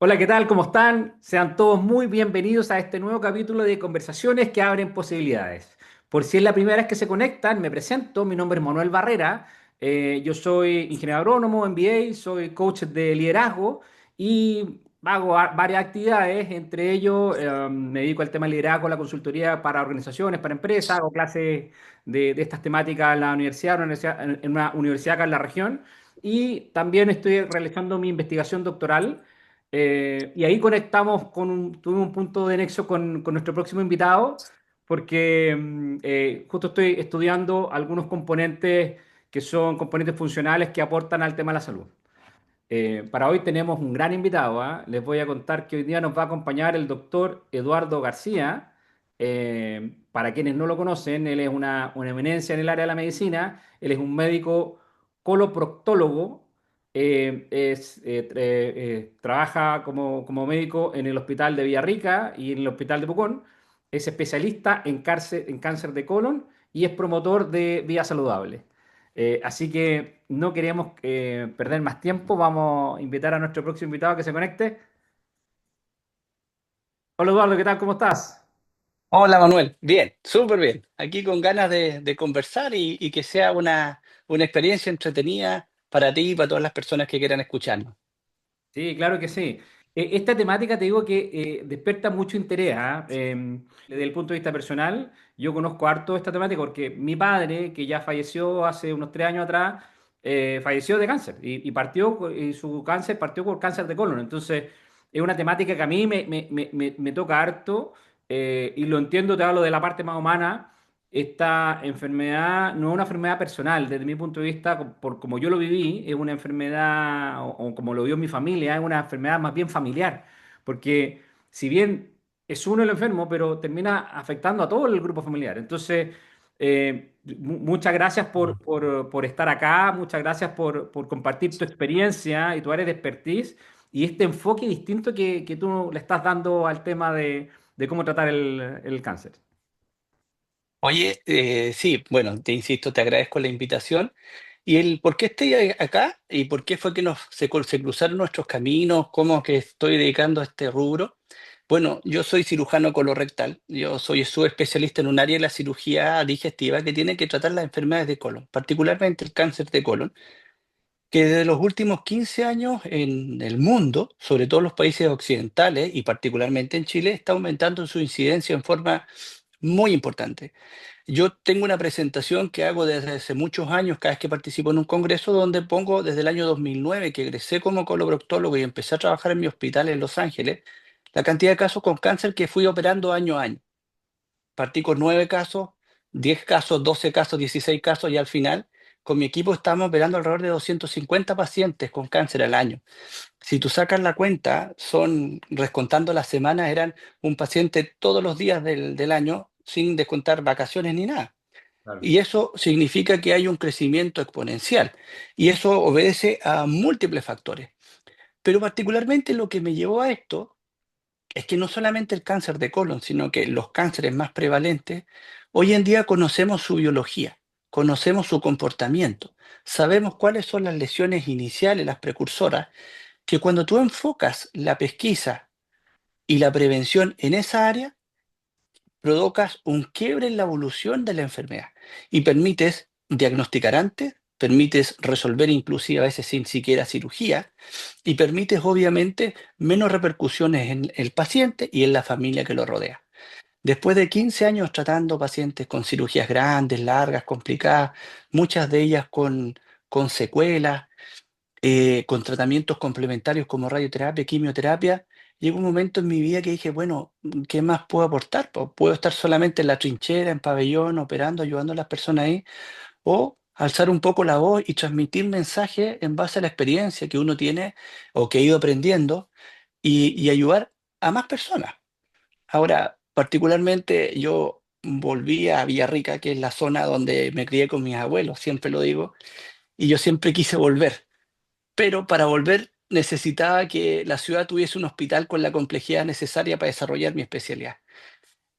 Hola, ¿qué tal? ¿Cómo están? Sean todos muy bienvenidos a este nuevo capítulo de Conversaciones que abren posibilidades. Por si es la primera vez que se conectan, me presento. Mi nombre es Manuel Barrera. Yo soy ingeniero agrónomo, MBA, soy coach de liderazgo y hago varias actividades. Entre ellos, me dedico al tema de liderazgo, la consultoría para organizaciones, para empresas. Hago clases de estas temáticas en la universidad, en una universidad acá en la región. Y también estoy realizando mi investigación doctoral y ahí conectamos tuvimos un punto de nexo con nuestro próximo invitado, porque justo estoy estudiando algunos componentes que son componentes funcionales que aportan al tema de la salud. Para hoy tenemos un gran invitado, ¿ah? Les voy a contar que hoy día nos va a acompañar el doctor Eduardo García. Para quienes no lo conocen, él es una eminencia en el área de la medicina. Él es un médico coloproctólogo. Trabaja como médico en el Hospital de Villarrica y en el Hospital de Pucón. Es especialista en cáncer de colon y es promotor de vida saludable. Así que no queríamos perder más tiempo. Vamos a invitar a nuestro próximo invitado a que se conecte. Hola Eduardo, ¿qué tal? ¿Cómo estás? Hola Manuel, bien, súper bien. Aquí con ganas de conversar y que sea una experiencia entretenida para ti y para todas las personas que quieran escucharnos. Sí, claro que sí. Esta temática te digo que despierta mucho interés, ¿ah? Desde el punto de vista personal, yo conozco harto esta temática porque mi padre, que ya falleció hace unos 3 años atrás, falleció de cáncer y y su cáncer partió por cáncer de colon. Entonces, es una temática que a mí me toca harto y lo entiendo, te hablo de la parte más humana. Esta enfermedad no es una enfermedad personal, desde mi punto de vista, por como yo lo viví, es una enfermedad, o como lo vio mi familia, es una enfermedad más bien familiar, porque si bien es uno el enfermo, pero termina afectando a todo el grupo familiar. Entonces, muchas gracias por estar acá, muchas gracias por compartir tu experiencia y tu área de expertise y este enfoque distinto que tú le estás dando al tema de cómo tratar el cáncer. Oye, sí, bueno, te insisto, te agradezco la invitación. Y el por qué estoy acá y por qué fue que se cruzaron nuestros caminos, cómo que estoy dedicando a este rubro. Bueno, yo soy cirujano colorectal, yo soy subespecialista en un área de la cirugía digestiva que tiene que tratar las enfermedades de colon, particularmente el cáncer de colon, que desde los últimos 15 años en el mundo, sobre todo en los países occidentales y particularmente en Chile, está aumentando su incidencia en forma muy importante. Yo tengo una presentación que hago desde hace muchos años, cada vez que participo en un congreso, donde pongo desde el año 2009, que egresé como coloproctólogo y empecé a trabajar en mi hospital en Los Ángeles, la cantidad de casos con cáncer que fui operando año a año. Partí con 9 casos, 10 casos, 12 casos, 16 casos y al final con mi equipo estamos operando alrededor de 250 pacientes con cáncer al año. Si tú sacas la cuenta, son, descontando las semanas, eran un paciente todos los días del año sin descontar vacaciones ni nada. Claro. Y eso significa que hay un crecimiento exponencial. Y eso obedece a múltiples factores. Pero particularmente lo que me llevó a esto es que no solamente el cáncer de colon, sino que los cánceres más prevalentes, hoy en día conocemos su biología, conocemos su comportamiento, sabemos cuáles son las lesiones iniciales, las precursoras, que cuando tú enfocas la pesquisa y la prevención en esa área, provocas un quiebre en la evolución de la enfermedad y permites diagnosticar antes, permites resolver inclusive a veces sin siquiera cirugía y permites obviamente menos repercusiones en el paciente y en la familia que lo rodea. Después de 15 años tratando pacientes con cirugías grandes, largas, complicadas, muchas de ellas con secuelas, con tratamientos complementarios como radioterapia, quimioterapia, llegó un momento en mi vida que dije, bueno, ¿qué más puedo aportar? Puedo estar solamente en la trinchera, en pabellón, operando, ayudando a las personas ahí, o alzar un poco la voz y transmitir mensajes en base a la experiencia que uno tiene o que ha ido aprendiendo y ayudar a más personas. Ahora, particularmente yo volví a Villarrica, que es la zona donde me crié con mis abuelos, siempre lo digo, y yo siempre quise volver, pero para volver necesitaba que la ciudad tuviese un hospital con la complejidad necesaria para desarrollar mi especialidad.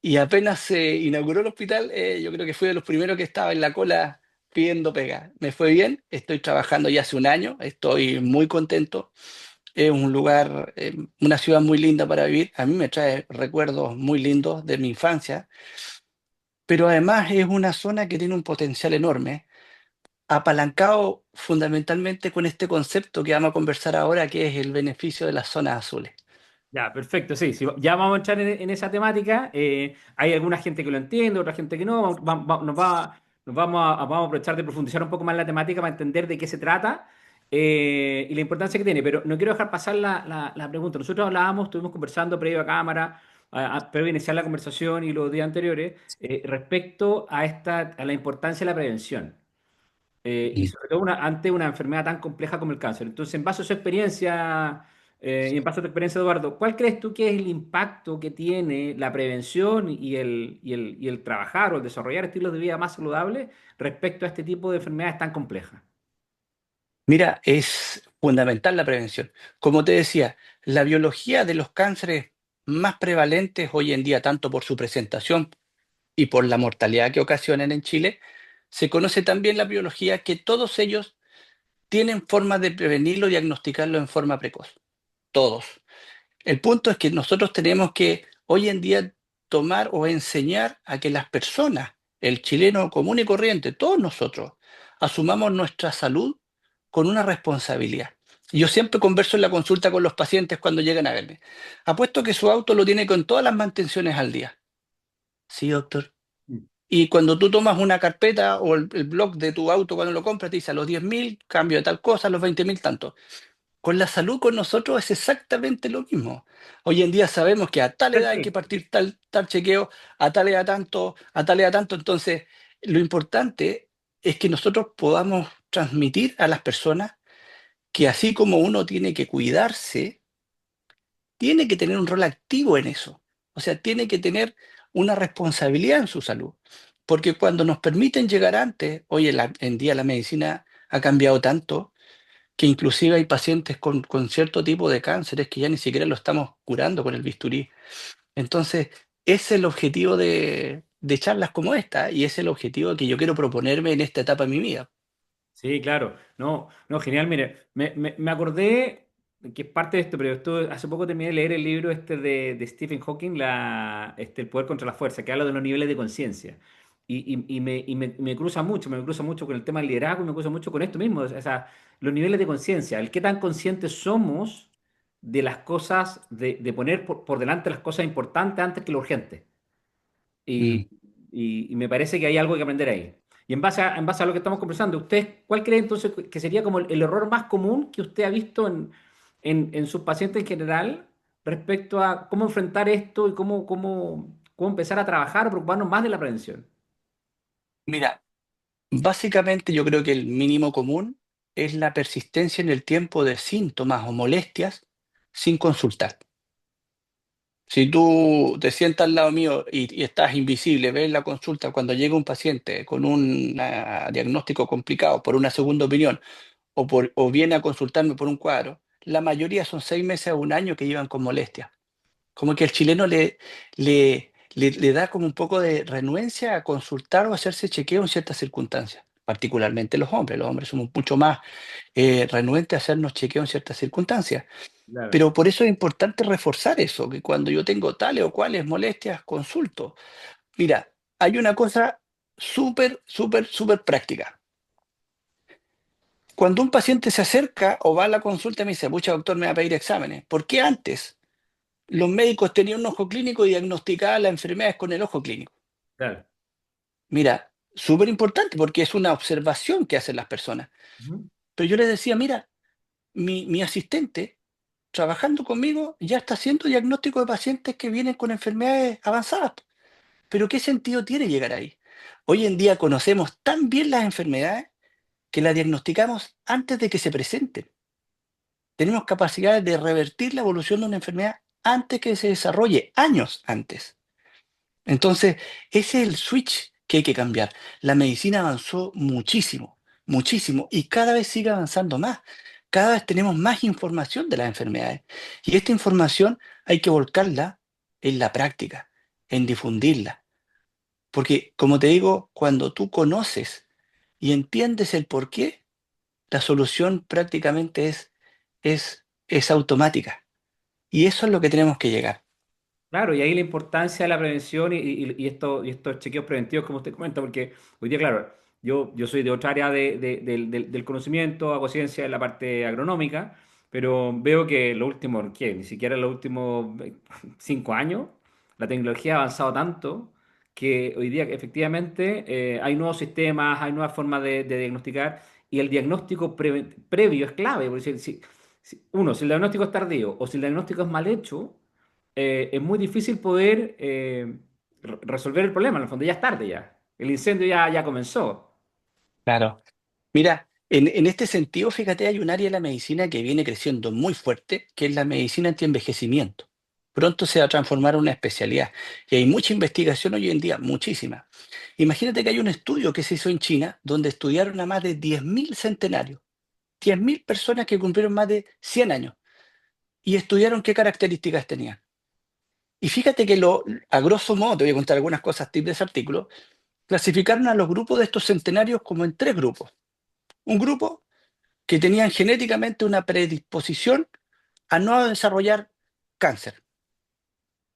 Y apenas se inauguró el hospital, yo creo que fui de los primeros que estaba en la cola pidiendo pega. Me fue bien, estoy trabajando ya hace un año, estoy muy contento. Es un lugar, una ciudad muy linda para vivir. A mí me trae recuerdos muy lindos de mi infancia, pero además es una zona que tiene un potencial enorme, apalancado fundamentalmente con este concepto que vamos a conversar ahora, que es el beneficio de las zonas azules. Ya, perfecto, sí, sí, ya vamos a entrar en esa temática. Hay alguna gente que lo entiende, otra gente que no. Vamos a aprovechar de profundizar un poco más en la temática para entender de qué se trata y la importancia que tiene. Pero no quiero dejar pasar la pregunta. Nosotros hablábamos, estuvimos conversando previo a cámara, previo a iniciar la conversación y los días anteriores, respecto a la importancia de la prevención. Y Mm. sobre todo ante una enfermedad tan compleja como el cáncer. Entonces, en base a su experiencia, y en base a tu experiencia, Eduardo, ¿cuál crees tú que es el impacto que tiene la prevención y el trabajar o el desarrollar estilos de vida más saludables respecto a este tipo de enfermedades tan complejas? Mira, es fundamental la prevención. Como te decía, la biología de los cánceres más prevalentes hoy en día, tanto por su presentación y por la mortalidad que ocasionan en Chile, se conoce también la biología que todos ellos tienen formas de prevenirlo y diagnosticarlo en forma precoz. Todos. El punto es que nosotros tenemos que hoy en día tomar o enseñar a que las personas, el chileno común y corriente, todos nosotros, asumamos nuestra salud con una responsabilidad. Yo siempre converso en la consulta con los pacientes cuando llegan a verme. Apuesto que su auto lo tiene con todas las mantenciones al día. Sí, doctor. Mm. Y cuando tú tomas una carpeta o el blog de tu auto cuando lo compras, te dice a los 10.000 cambio de tal cosa, a los 20.000 tanto. Con la salud con nosotros es exactamente lo mismo. Hoy en día sabemos que a tal edad hay que Perfecto. partir tal chequeo, a tal edad tanto, a tal edad tanto. Entonces, lo importante es que nosotros podamos transmitir a las personas que así como uno tiene que cuidarse, tiene que tener un rol activo en eso. O sea, tiene que tener una responsabilidad en su salud. Porque cuando nos permiten llegar antes, hoy en día la medicina ha cambiado tanto que inclusive hay pacientes con cierto tipo de cánceres que ya ni siquiera lo estamos curando con el bisturí. Entonces, ese es el objetivo de charlas como esta y ese es el objetivo que yo quiero proponerme en esta etapa de mi vida. Sí, claro. No, no, genial. Mire, me acordé que es parte de esto, pero hace poco terminé de leer el libro este de Stephen Hawking, El poder contra la fuerza, que habla de los niveles de conciencia. Me cruza mucho, me cruza mucho con el tema del liderazgo y me cruza mucho con esto mismo, o sea, los niveles de conciencia, el qué tan conscientes somos de las cosas, de poner por delante las cosas importantes antes que lo urgente. Mm. Y, y me parece que hay algo que aprender ahí. Y en base a lo que estamos conversando, ¿usted cuál cree entonces que sería como el error más común que usted ha visto en sus pacientes en general respecto a cómo enfrentar esto y cómo empezar a trabajar o preocuparnos más de la prevención? Mira, básicamente yo creo que el mínimo común es la persistencia en el tiempo de síntomas o molestias sin consultar. Si tú te sientas al lado mío y estás invisible, ves la consulta cuando llega un paciente con un diagnóstico complicado por una segunda opinión o viene a consultarme por un cuadro, la mayoría son 6 meses a un año que llevan con molestias. Como que el chileno le da como un poco de renuencia a consultar o hacerse chequeo en ciertas circunstancias, particularmente los hombres. Los hombres somos mucho más renuentes a hacernos chequeo en ciertas circunstancias. Claro. Pero por eso es importante reforzar eso, que cuando yo tengo tales o cuales molestias, consulto. Mira, hay una cosa súper, súper, súper práctica. Cuando un paciente se acerca o va a la consulta y me dice, pucha, doctor, me va a pedir exámenes. ¿Por qué antes los médicos tenían un ojo clínico y diagnosticaban las enfermedades con el ojo clínico? Claro. Mira, súper importante porque es una observación que hacen las personas. Ujú. Pero yo les decía, mira, mi asistente trabajando conmigo ya está haciendo diagnóstico de pacientes que vienen con enfermedades avanzadas. Pero ¿qué sentido tiene llegar ahí? Hoy en día conocemos tan bien las enfermedades que las diagnosticamos antes de que se presenten. Tenemos capacidad de revertir la evolución de una enfermedad antes que se desarrolle, años antes. Entonces, ese es el switch que hay que cambiar. La medicina avanzó muchísimo, muchísimo, y cada vez sigue avanzando más. Cada vez tenemos más información de las enfermedades. Y esta información hay que volcarla en la práctica, en difundirla. Porque, como te digo, cuando tú conoces y entiendes el por qué, la solución prácticamente es es automática. Y eso es lo que tenemos que llegar. Claro, y ahí la importancia de la prevención y estos chequeos preventivos, como usted comenta, porque hoy día, claro, yo soy de otra área del conocimiento, hago ciencia en la parte agronómica, pero veo que lo último, ¿qué? Ni siquiera en los últimos 5 años, la tecnología ha avanzado tanto que hoy día efectivamente hay nuevos sistemas, hay nuevas formas de diagnosticar y el diagnóstico previo es clave, porque si el diagnóstico es tardío o si el diagnóstico es mal hecho, es muy difícil poder resolver el problema. En el fondo ya es tarde ya. El incendio ya comenzó. Claro. Mira, en este sentido, fíjate, hay un área de la medicina que viene creciendo muy fuerte, que es la medicina antienvejecimiento. Pronto se va a transformar en una especialidad. Y hay mucha investigación hoy en día, muchísima. Imagínate que hay un estudio que se hizo en China donde estudiaron a más de 10.000 centenarios, 10.000 personas que cumplieron más de 100 años y estudiaron qué características tenían. Y fíjate que a grosso modo, te voy a contar algunas cosas tip de ese artículo, clasificaron a los grupos de estos centenarios como en tres grupos. Un grupo que tenían genéticamente una predisposición a no desarrollar cáncer.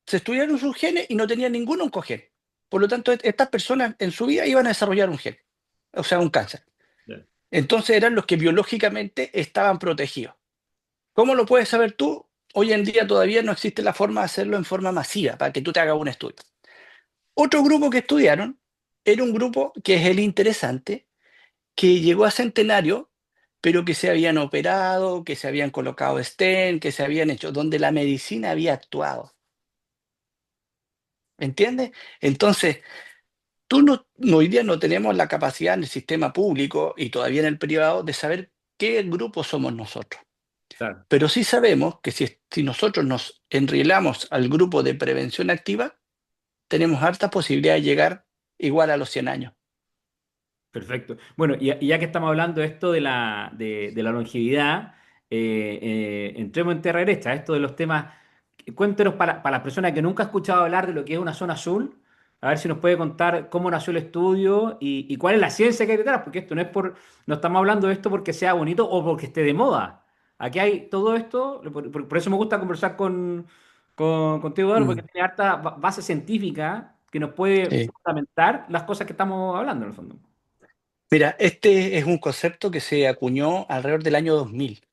Se estudiaron sus genes y no tenían ningún oncogen. Por lo tanto, estas personas en su vida iban a desarrollar un gen, o sea, un cáncer. Ya. Entonces eran los que biológicamente estaban protegidos. ¿Cómo lo puedes saber tú? Hoy en día todavía no existe la forma de hacerlo en forma masiva para que tú te hagas un estudio. Otro grupo que estudiaron era un grupo que es el interesante, que llegó a centenario, pero que se habían operado, que se habían colocado stent, que se habían hecho, donde la medicina había actuado. ¿Entiendes? Entonces, hoy día no tenemos la capacidad en el sistema público y todavía en el privado de saber qué grupo somos nosotros. Claro. Pero sí sabemos que si nosotros nos enrielamos al grupo de prevención activa, tenemos harta posibilidad de llegar igual a los 100 años. Perfecto. Bueno, y ya que estamos hablando de esto de la longevidad, entremos en tierra derecha, esto de los temas. Cuéntenos para las personas que nunca han escuchado hablar de lo que es una zona azul, a ver si nos puede contar cómo nació el estudio y cuál es la ciencia que hay detrás, porque esto no estamos hablando de esto porque sea bonito o porque esté de moda. Aquí hay todo esto, por eso me gusta conversar contigo, Eduardo, porque Mm, tiene harta base científica que nos puede sí. fundamentar las cosas que estamos hablando en el fondo. Mira, este es un concepto que se acuñó alrededor del año 2000,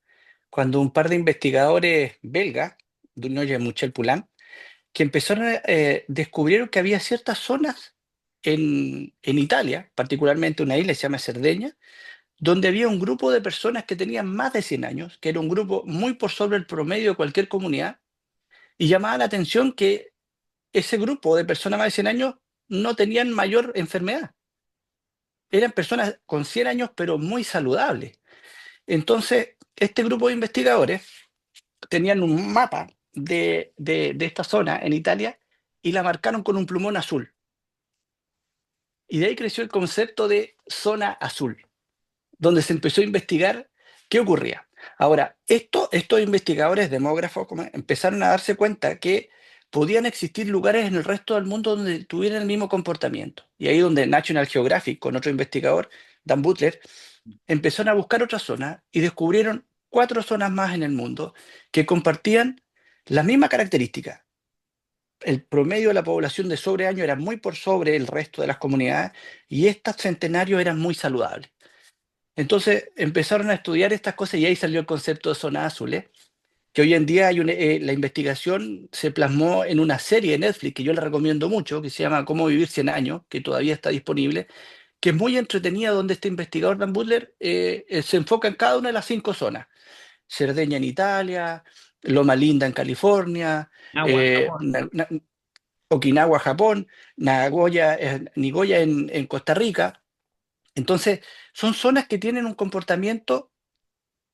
cuando un par de investigadores belgas, Dunoyer y Michel Poulain, que empezaron a descubrieron que había ciertas zonas en Italia, particularmente una isla que se llama Cerdeña, donde había un grupo de personas que tenían más de 100 años, que era un grupo muy por sobre el promedio de cualquier comunidad, y llamaba la atención que ese grupo de personas más de 100 años no tenían mayor enfermedad. Eran personas con 100 años, pero muy saludables. Entonces, este grupo de investigadores tenían un mapa de esta zona en Italia y la marcaron con un plumón azul. Y de ahí creció el concepto de zona azul, donde se empezó a investigar qué ocurría. Ahora, estos investigadores demógrafos empezaron a darse cuenta que podían existir lugares en el resto del mundo donde tuvieran el mismo comportamiento. Y ahí donde National Geographic, con otro investigador, Dan Butler, empezaron a buscar otras zonas y descubrieron cuatro zonas más en el mundo que compartían las mismas características. El promedio de la población de sobre año era muy por sobre el resto de las comunidades y estos centenarios eran muy saludables. Entonces empezaron a estudiar estas cosas y ahí salió el concepto de zonas azules, que hoy en día la investigación se plasmó en una serie de Netflix que yo le recomiendo mucho, que se llama Cómo vivir 100 años, que todavía está disponible, que es muy entretenida, donde este investigador Dan Butler se enfoca en cada una de las cinco zonas. Cerdeña en Italia, Loma Linda en California, Agua, eh, Japón. Na- Na- Okinawa, Japón, Nigoya en Costa Rica. Entonces, son zonas que tienen un comportamiento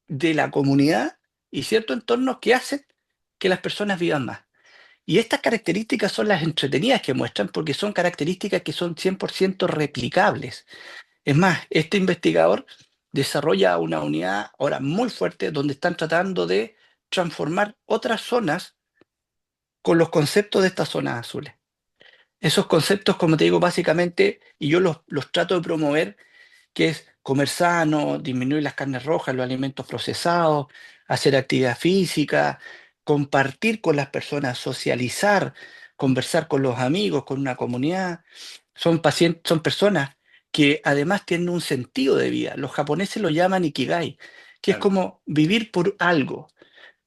de la comunidad y ciertos entornos que hacen que las personas vivan más. Y estas características son las entretenidas que muestran porque son características que son 100% replicables. Es más, este investigador desarrolla una unidad ahora muy fuerte donde están tratando de transformar otras zonas con los conceptos de estas zonas azules. Esos conceptos, como te digo, básicamente, y yo los trato de promover, que es comer sano, disminuir las carnes rojas, los alimentos procesados, hacer actividad física, compartir con las personas, socializar, conversar con los amigos, con una comunidad. Son pacientes, son personas que además tienen un sentido de vida. Los japoneses lo llaman ikigai, que es Claro, como vivir por algo.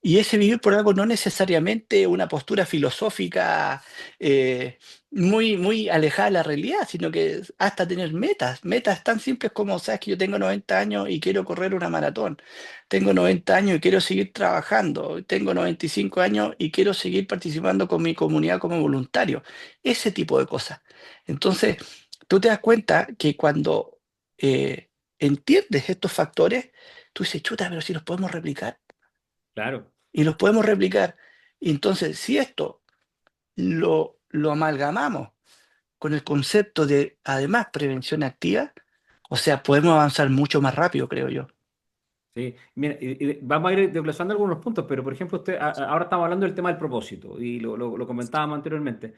Y ese vivir por algo no necesariamente una postura filosófica eh, muy alejada de la realidad, sino que hasta tener metas, metas tan simples como, sabes que yo tengo 90 años y quiero correr una maratón, tengo 90 años y quiero seguir trabajando, tengo 95 años y quiero seguir participando con mi comunidad como voluntario, ese tipo de cosas. Entonces, tú te das cuenta que cuando entiendes estos factores, tú dices, chuta, pero si los podemos replicar claro. y los podemos replicar. Y entonces, si esto lo amalgamamos con el concepto de, además, prevención activa, o sea, podemos avanzar mucho más rápido, creo yo. Sí, mira, y vamos a ir desglosando algunos puntos, pero por ejemplo, ahora estamos hablando del tema del propósito y lo comentábamos anteriormente.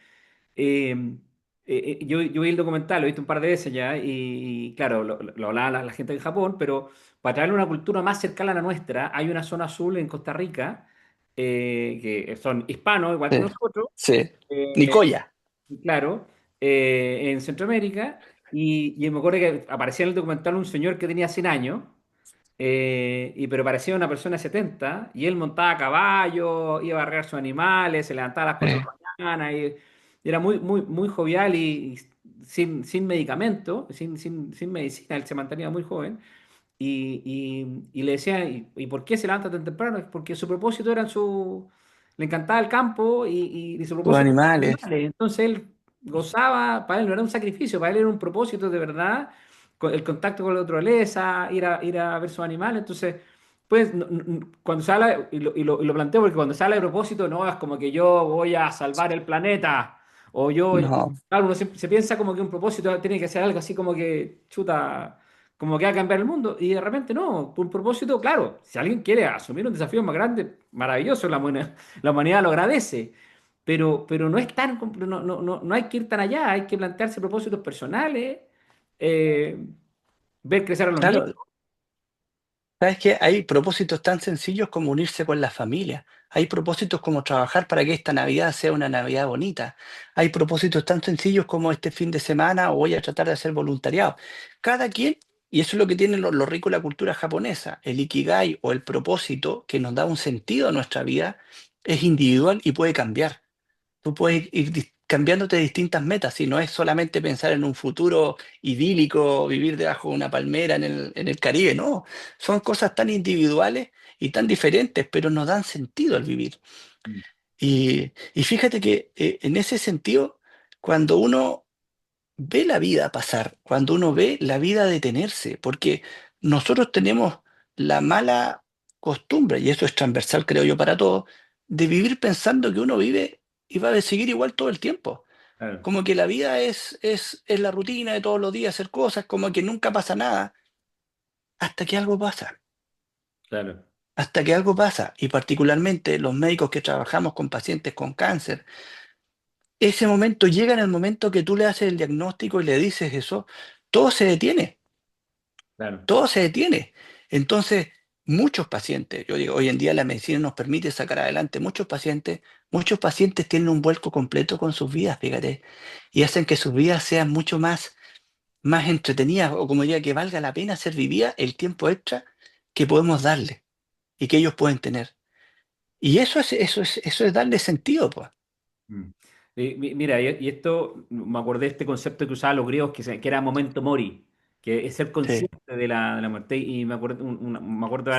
Eh, yo vi el documental, lo he visto un par de veces ya, y claro, lo hablaba la gente de Japón, pero para traerle una cultura más cercana a la nuestra, hay una zona azul en Costa Rica, que son hispanos, igual que Sí, nosotros, sí. eh, Nicoya. claro, en Centroamérica, y me acuerdo que aparecía en el documental un señor que tenía 100 años, pero parecía una persona de 70 y él montaba a caballo, iba a arrear sus animales, se levantaba a las 4 de Eh, la mañana y era muy jovial y sin medicamento, sin medicina, él se mantenía muy joven. Y le decían, ¿y por qué se levanta tan temprano? Es porque su propósito era le encantaba el campo y su Los propósito era los animales. animales. Entonces él gozaba, para él no era un sacrificio, para él era un propósito de verdad, el contacto con la naturaleza, ir a ver sus animales. Entonces, pues cuando se habla, y lo planteo porque cuando se habla de propósito, no es como que yo voy a salvar el planeta. O yo, No, claro, uno se piensa como que un propósito tiene que ser algo así como que, chuta, como que va a cambiar el mundo. Y de repente no, un propósito, claro, si alguien quiere asumir un desafío más grande, maravilloso, la humanidad lo agradece. Pero no es tan, no hay que ir tan allá, hay que plantearse propósitos personales, eh, ver crecer a los niños. claro, sabes que hay propósitos tan sencillos como unirse con la familia. Hay propósitos como trabajar para que esta Navidad sea una Navidad bonita. Hay propósitos tan sencillos como este fin de semana voy a tratar de hacer voluntariado. Cada quien, y eso es lo que tiene lo rico de la cultura japonesa, el ikigai o el propósito que nos da un sentido a nuestra vida es individual y puede cambiar. Tú puedes ir cambiándote distintas metas, y no es solamente pensar en un futuro idílico, vivir debajo de una palmera en el Caribe, no. Son cosas tan individuales y tan diferentes, pero nos dan sentido al vivir. Mm, Y fíjate que en ese sentido, cuando uno ve la vida pasar, cuando uno ve la vida detenerse, porque nosotros tenemos la mala costumbre, y eso es transversal creo yo para todos, de vivir pensando que uno vive y va a seguir igual todo el tiempo. claro, Como que la vida es la rutina de todos los días hacer cosas, como que nunca pasa nada, hasta que algo pasa, claro, hasta que algo pasa. Y particularmente los médicos que trabajamos con pacientes con cáncer, ese momento llega en el momento que tú le haces el diagnóstico y le dices eso, todo se detiene. claro. Todo se detiene. Entonces, muchos pacientes, yo digo, hoy en día la medicina nos permite sacar adelante muchos pacientes tienen un vuelco completo con sus vidas, fíjate, y hacen que sus vidas sean mucho más entretenidas, o como diría, que valga la pena ser vivida el tiempo extra que podemos darle y que ellos pueden tener. Y eso es darle sentido, pues. Mm. Mira, y esto, me acordé de este concepto que usaban los griegos, que era momento mori, que es ser Sí, consciente de la muerte. Y me acuerdo de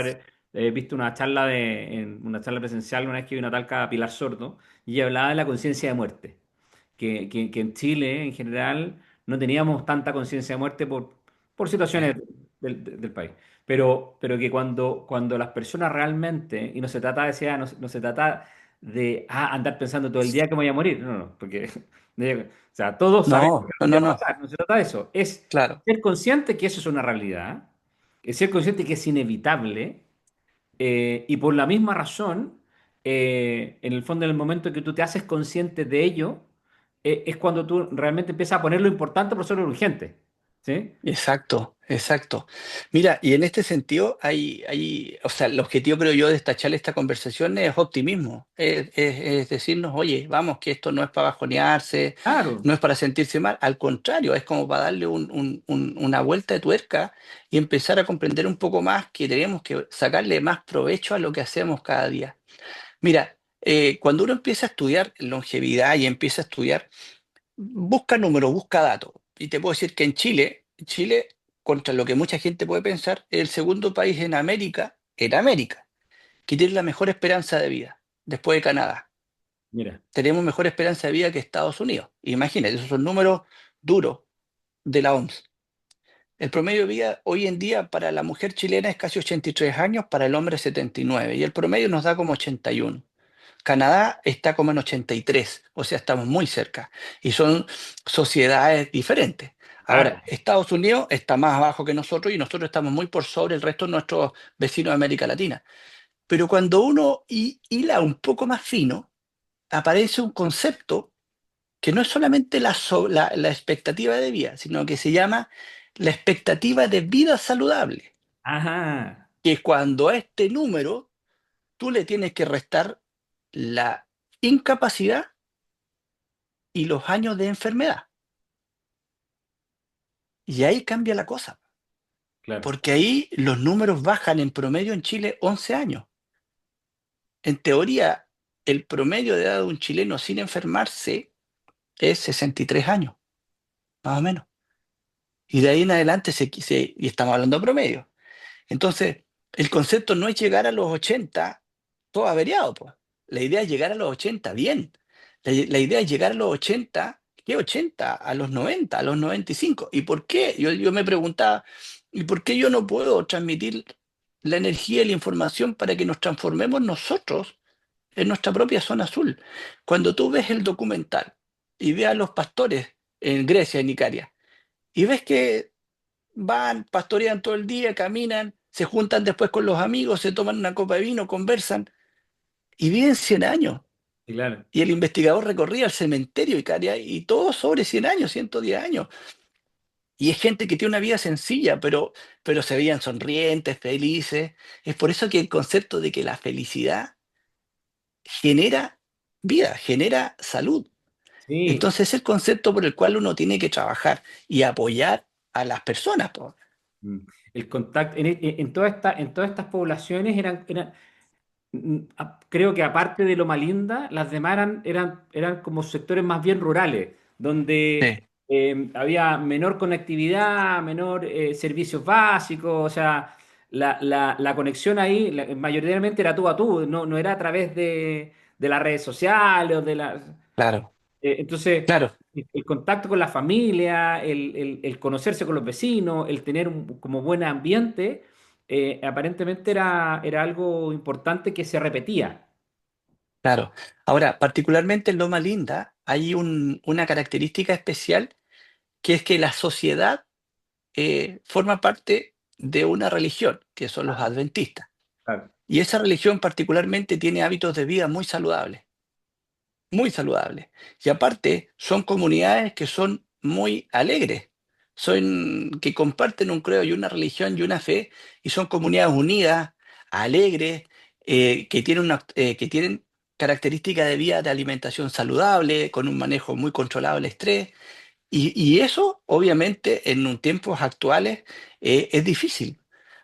haber visto en una charla presencial una vez que vi una talca Pilar Sordo, y ella hablaba de la conciencia de muerte. Que en Chile, en general, no teníamos tanta conciencia de muerte por situaciones sí. del país. Pero que cuando las personas realmente, y no se trata de, no se trata de andar pensando todo el día que me voy a morir, no, porque, o sea, todos sabemos que No, no, algún día no, va a no, pasar, no se trata de eso, es claro. ser consciente que eso es una realidad, es ser consciente que es inevitable, y por la misma razón, en el fondo, en el momento que tú te haces consciente de ello, es cuando tú realmente empiezas a poner lo importante por sobre lo urgente. ¿Sí? Exacto, exacto. Mira, y en este sentido o sea, el objetivo creo yo de esta charla, esta conversación es optimismo, es decirnos, oye, vamos, que esto no es para bajonearse, Claro, no es para sentirse mal, al contrario, es como para darle una vuelta de tuerca y empezar a comprender un poco más que tenemos que sacarle más provecho a lo que hacemos cada día. Mira, cuando uno empieza a estudiar longevidad y empieza a estudiar busca números, busca datos. Y te puedo decir que Chile, contra lo que mucha gente puede pensar, es el segundo país en América, que tiene la mejor esperanza de vida, después de Canadá. mira, Tenemos mejor esperanza de vida que Estados Unidos. Imagínate, esos son números duros de la OMS. El promedio de vida hoy en día para la mujer chilena es casi 83 años, para el hombre 79, y el promedio nos da como 81. Canadá está como en 83, o sea, estamos muy cerca y son sociedades diferentes. claro, Ahora, Estados Unidos está más abajo que nosotros y nosotros estamos muy por sobre el resto de nuestros vecinos de América Latina. Pero cuando uno hila un poco más fino, aparece un concepto que no es solamente la expectativa de vida, sino que se llama la expectativa de vida saludable, ajá, que es cuando a este número tú le tienes que restar la incapacidad y los años de enfermedad. Y ahí cambia la cosa, claro, porque ahí los números bajan en promedio en Chile 11 años. En teoría, el promedio de edad de un chileno sin enfermarse es 63 años, más o menos. Y de ahí en adelante y estamos hablando de promedio. Entonces, el concepto no es llegar a los 80 todo averiado, pues. La idea es llegar a los 80 bien. La idea es llegar a los 80, ¿qué 80? A los 90, a los 95. ¿Y por qué? Yo me preguntaba, ¿y por qué yo no puedo transmitir la energía y la información para que nos transformemos nosotros en nuestra propia zona azul? Cuando tú ves el documental y ves a los pastores en Grecia, en Icaria, y ves que van, pastorean todo el día, caminan, se juntan después con los amigos, se toman una copa de vino, conversan y viven 100 años. sí, claro. Y el investigador recorría el cementerio Icaria y todos sobre 100 años, 110 años. Y es gente que tiene una vida sencilla, pero se veían sonrientes, felices. Es por eso que el concepto de que la felicidad genera vida, genera salud. Sí, Entonces es el concepto por el cual uno tiene que trabajar y apoyar a las personas, po. mm, el contacto, en todas estas poblaciones creo que aparte de Loma Linda, las demás eran como sectores más bien rurales, donde Sí, había menor conectividad, menor servicios básicos, o sea, la conexión ahí mayoritariamente era tú a tú, no era a través de las redes sociales o de las... claro, entonces, claro. el contacto con la familia, el conocerse con los vecinos, el tener como buen ambiente, aparentemente era algo importante que se repetía. Claro. Ahora, particularmente en Loma Linda hay una característica especial que es que la sociedad forma parte de una religión, que son los Ah, adventistas. claro. Y esa religión particularmente tiene hábitos de vida muy saludables, muy saludables. Y aparte, son comunidades que son muy alegres, son que comparten un credo y una religión y una fe, y son comunidades unidas, alegres, que tienen características de vida de alimentación saludable, con un manejo muy controlado del estrés. Y eso, obviamente, en un tiempos actuales es difícil.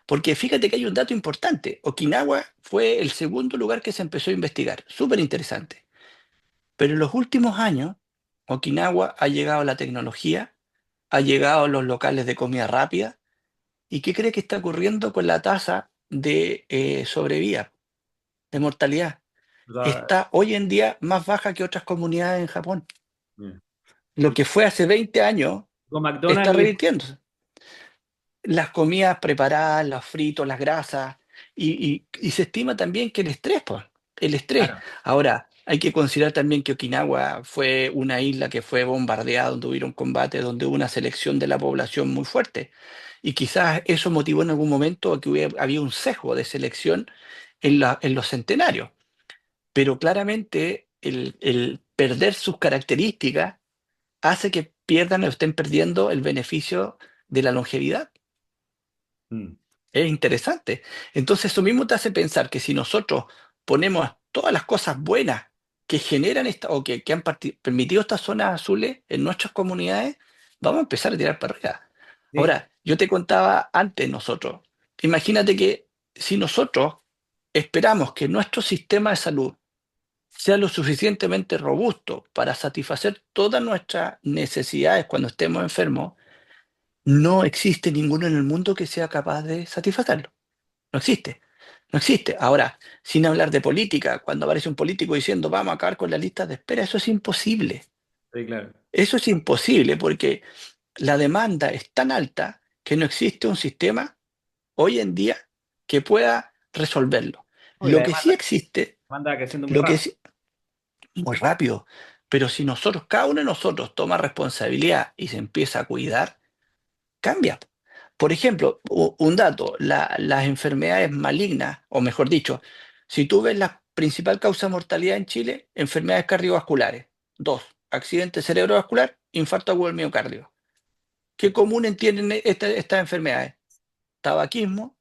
Porque fíjate que hay un dato importante. Okinawa fue el segundo lugar que se empezó a investigar. Súper interesante. Pero en los últimos años, Okinawa ha llegado a la tecnología, ha llegado a los locales de comida rápida. ¿Y qué cree que está ocurriendo con la tasa de sobrevida, de mortalidad? O sea, Está hoy en día más baja que otras comunidades en Japón. mm. Lo que fue hace 20 años Con está McDonald's, revirtiéndose. Las comidas preparadas, los fritos, las grasas, y se estima también que el estrés, pues, el estrés. claro, Ahora, hay que considerar también que Okinawa fue una isla que fue bombardeada, donde hubieron combates, donde hubo una selección de la población muy fuerte. Y quizás eso motivó en algún momento a que había un sesgo de selección en los centenarios. Pero claramente el perder sus características hace que pierdan o estén perdiendo el beneficio de la longevidad. Mm. Es interesante. Entonces eso mismo te hace pensar que si nosotros ponemos todas las cosas buenas que generan esta, o que han permitido estas zonas azules en nuestras comunidades, vamos a empezar a tirar para arriba. Sí, Ahora, yo te contaba antes nosotros, imagínate que si nosotros esperamos que nuestro sistema de salud sea lo suficientemente robusto para satisfacer todas nuestras necesidades cuando estemos enfermos, no existe ninguno en el mundo que sea capaz de satisfacerlo. No existe. No existe. Ahora, sin hablar de política, cuando aparece un político diciendo vamos a acabar con las listas de espera, eso es imposible. sí, claro. Eso es imposible porque la demanda es tan alta que no existe un sistema hoy en día que pueda resolverlo. No, y la Lo que sí existe, demanda va creciendo muy lo que rápido. sí, muy rápido, pero si nosotros, cada uno de nosotros toma responsabilidad y se empieza a cuidar, cambia. Por ejemplo, un dato, las enfermedades malignas, o mejor dicho, si tú ves la principal causa de mortalidad en Chile, enfermedades cardiovasculares. Dos, accidente cerebrovascular, infarto agudo del miocardio. ¿Qué común tienen estas enfermedades? Tabaquismo,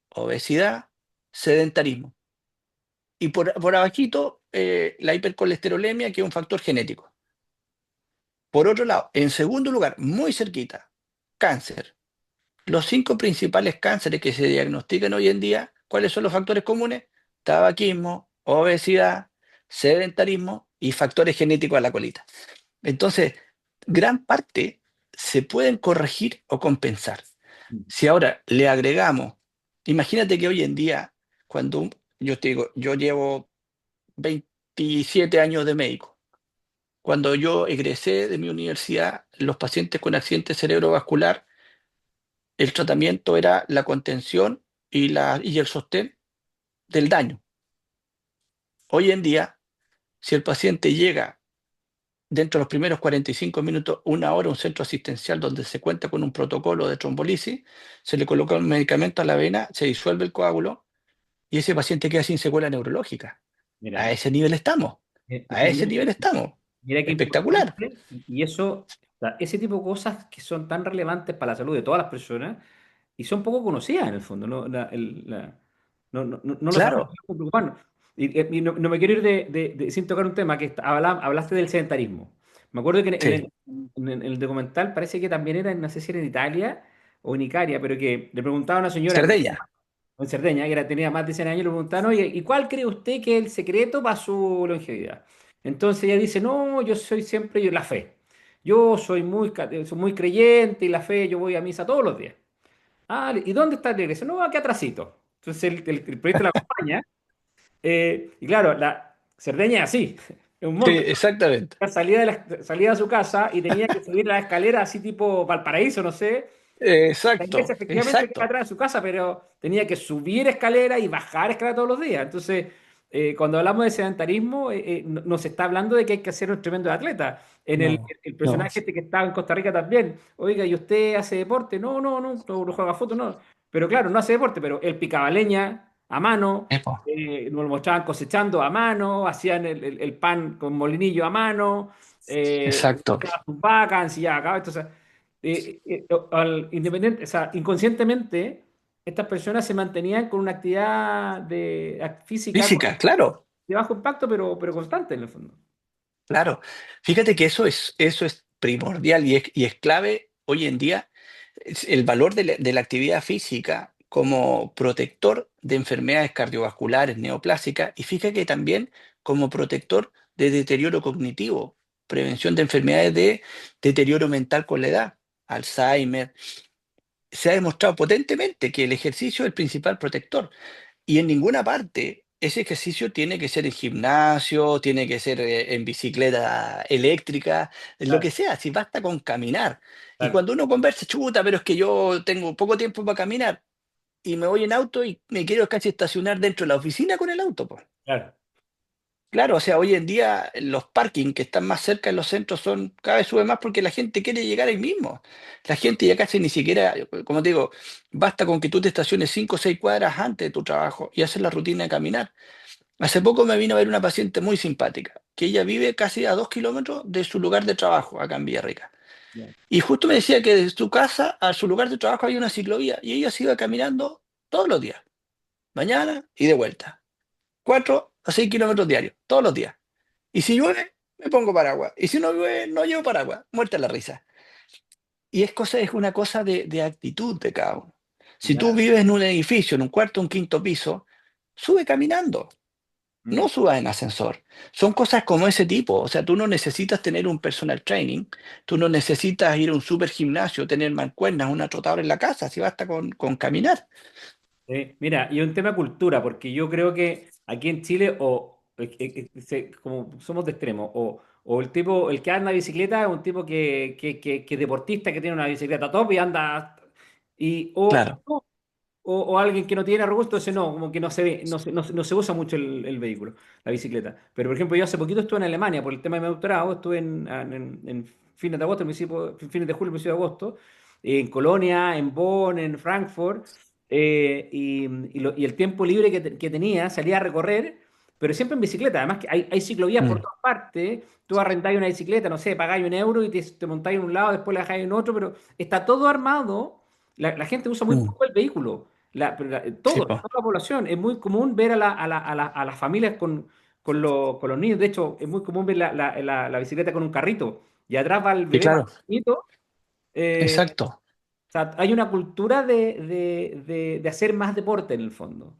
obesidad, sedentarismo. Y por abajito, la hipercolesterolemia, que es un factor genético. Por otro lado, en segundo lugar, muy cerquita, cáncer. Los cinco principales cánceres que se diagnostican hoy en día, ¿cuáles son los factores comunes? Tabaquismo, obesidad, sedentarismo y factores genéticos a la colita. Entonces, gran parte se pueden corregir o compensar. Mm. Si ahora le agregamos, imagínate que hoy en día, cuando yo te digo, yo llevo 27 años de médico. Cuando yo egresé de mi universidad, los pacientes con accidente cerebrovascular, el tratamiento era la contención y el sostén del daño. Hoy en día, si el paciente llega dentro de los primeros 45 minutos, una hora, a un centro asistencial donde se cuenta con un protocolo de trombolisis, se le coloca un medicamento a la vena, se disuelve el coágulo y ese paciente queda sin secuela neurológica. A Mira, ese nivel estamos. A ese mira, nivel estamos. mira qué Espectacular. importante. Y eso, o sea, ese tipo de cosas que son tan relevantes para la salud de todas las personas y son poco conocidas en el fondo. No, no lo sabemos Claro. cómo preocuparnos. Y no me quiero ir sin tocar un tema que hablaste del sedentarismo. Me acuerdo que Sí. en el documental parece que también era, no sé si era en Italia o en Icaria, pero que le preguntaba a una señora Cerdeña. en Cerdeña, que tenía más de 100 años, le preguntaban, oye, ¿y cuál cree usted que es el secreto para su longevidad? Entonces ella dice, no, yo soy siempre la fe. Yo soy muy creyente y la fe, yo voy a misa todos los días. Ah, ¿y dónde está la iglesia? No, aquí atrásito. Entonces el proyecto la acompaña. Y claro, la Cerdeña es así, es un Sí, monte. exactamente. Salía de su casa y tenía que subir la escalera así tipo Valparaíso, no sé. La iglesia Exacto, efectivamente queda exacto. atrás de su casa, pero tenía que subir escalera y bajar escalera todos los días. Entonces, cuando hablamos de sedentarismo, nos está hablando de que hay que ser un tremendo atleta. No, El no, personaje este que estaba en Costa Rica también, oiga, ¿y usted hace deporte? No, no juega fútbol, no. Pero claro, no hace deporte, pero él picaba leña a mano, epo, nos lo mostraban cosechando a mano, hacían el pan con molinillo a mano, exacto. mostraban sus vacas, ensillaban caballos. Independiente, o sea, inconscientemente, estas personas se mantenían con una actividad física Física, claro, de bajo impacto, pero constante en el fondo. claro. Fíjate que eso es primordial y es clave hoy en día. El valor de la actividad física como protector de enfermedades cardiovasculares neoplásicas y fíjate que también como protector de deterioro cognitivo, prevención de enfermedades de deterioro mental con la edad, Alzheimer. Se ha demostrado potentemente que el ejercicio es el principal protector. Y en ninguna parte ese ejercicio tiene que ser en gimnasio, tiene que ser en bicicleta eléctrica, en lo Claro, que sea, si basta con caminar. Y claro, cuando uno conversa, chuta, pero es que yo tengo poco tiempo para caminar y me voy en auto y me quiero casi estacionar dentro de la oficina con el auto, po. claro, Claro, o sea, hoy en día los parking que están más cerca de los centros son cada vez sube más porque la gente quiere llegar ahí mismo. La gente ya casi ni siquiera, como te digo, basta con que tú te estaciones 5 o 6 cuadras antes de tu trabajo y haces la rutina de caminar. Hace poco me vino a ver una paciente muy simpática, que ella vive casi a 2 kilómetros de su lugar de trabajo acá en Villarrica. Ya. Y justo me decía que desde su casa a su lugar de trabajo hay una ciclovía y ella se iba caminando todos los días, mañana y de vuelta. 4 a 6 kilómetros diarios, todos los días. Y si llueve, me pongo paraguas. Y si no llueve, no llevo paraguas. Muerta la risa. Y es una cosa de actitud de cada uno. Si tú Claro. vives en un edificio, en un cuarto, un quinto piso, sube caminando, no Mm. subas en ascensor. Son cosas como ese tipo. O sea, tú no necesitas tener un personal training, tú no necesitas ir a un super gimnasio, tener mancuernas, una trotadora en la casa, si basta con caminar. Mira, y un tema de cultura, porque yo creo que aquí en Chile, como somos de extremo, o el tipo, el que anda en bicicleta es un tipo que es deportista, que tiene una bicicleta top y anda, y, Claro. o alguien que no tiene arroz, entonces no, como que no se ve, no se usa mucho el vehículo, la bicicleta. Pero por ejemplo, yo hace poquito estuve en Alemania por el tema de mi doctorado, estuve en fines de agosto, fines de julio, principio de agosto, en Colonia, en Bonn, en Frankfurt, y el tiempo libre que tenía, salía a recorrer, pero siempre en bicicleta. Además que hay ciclovías por Mm, todas partes, tú arrendáis una bicicleta, no sé, pagáis 1 euro y te montáis en un lado, después la dejáis en otro, pero está todo armado. La gente usa muy mm. poco el vehículo. Sí, Toda po. la población. Es muy común ver a las familias con los niños. De hecho, es muy común ver la bicicleta con un carrito. Y atrás va el Sí, bebé más claro. pequeñito. Exacto. O sea, hay una cultura de hacer más deporte en el fondo.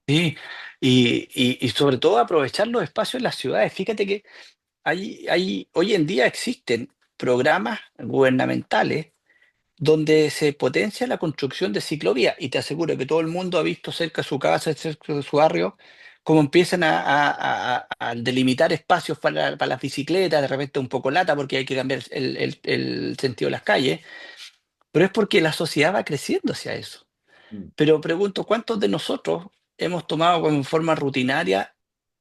Sí. Y sobre todo aprovechar los espacios en las ciudades. Fíjate que hoy en día existen programas gubernamentales donde se potencia la construcción de ciclovías y te aseguro que todo el mundo ha visto cerca de su casa, cerca de su barrio, cómo empiezan a delimitar espacios para las bicicletas, de repente un poco lata porque hay que cambiar el sentido de las calles, pero es porque la sociedad va creciendo hacia eso. Mm. Pero pregunto, ¿cuántos de nosotros hemos tomado como en forma rutinaria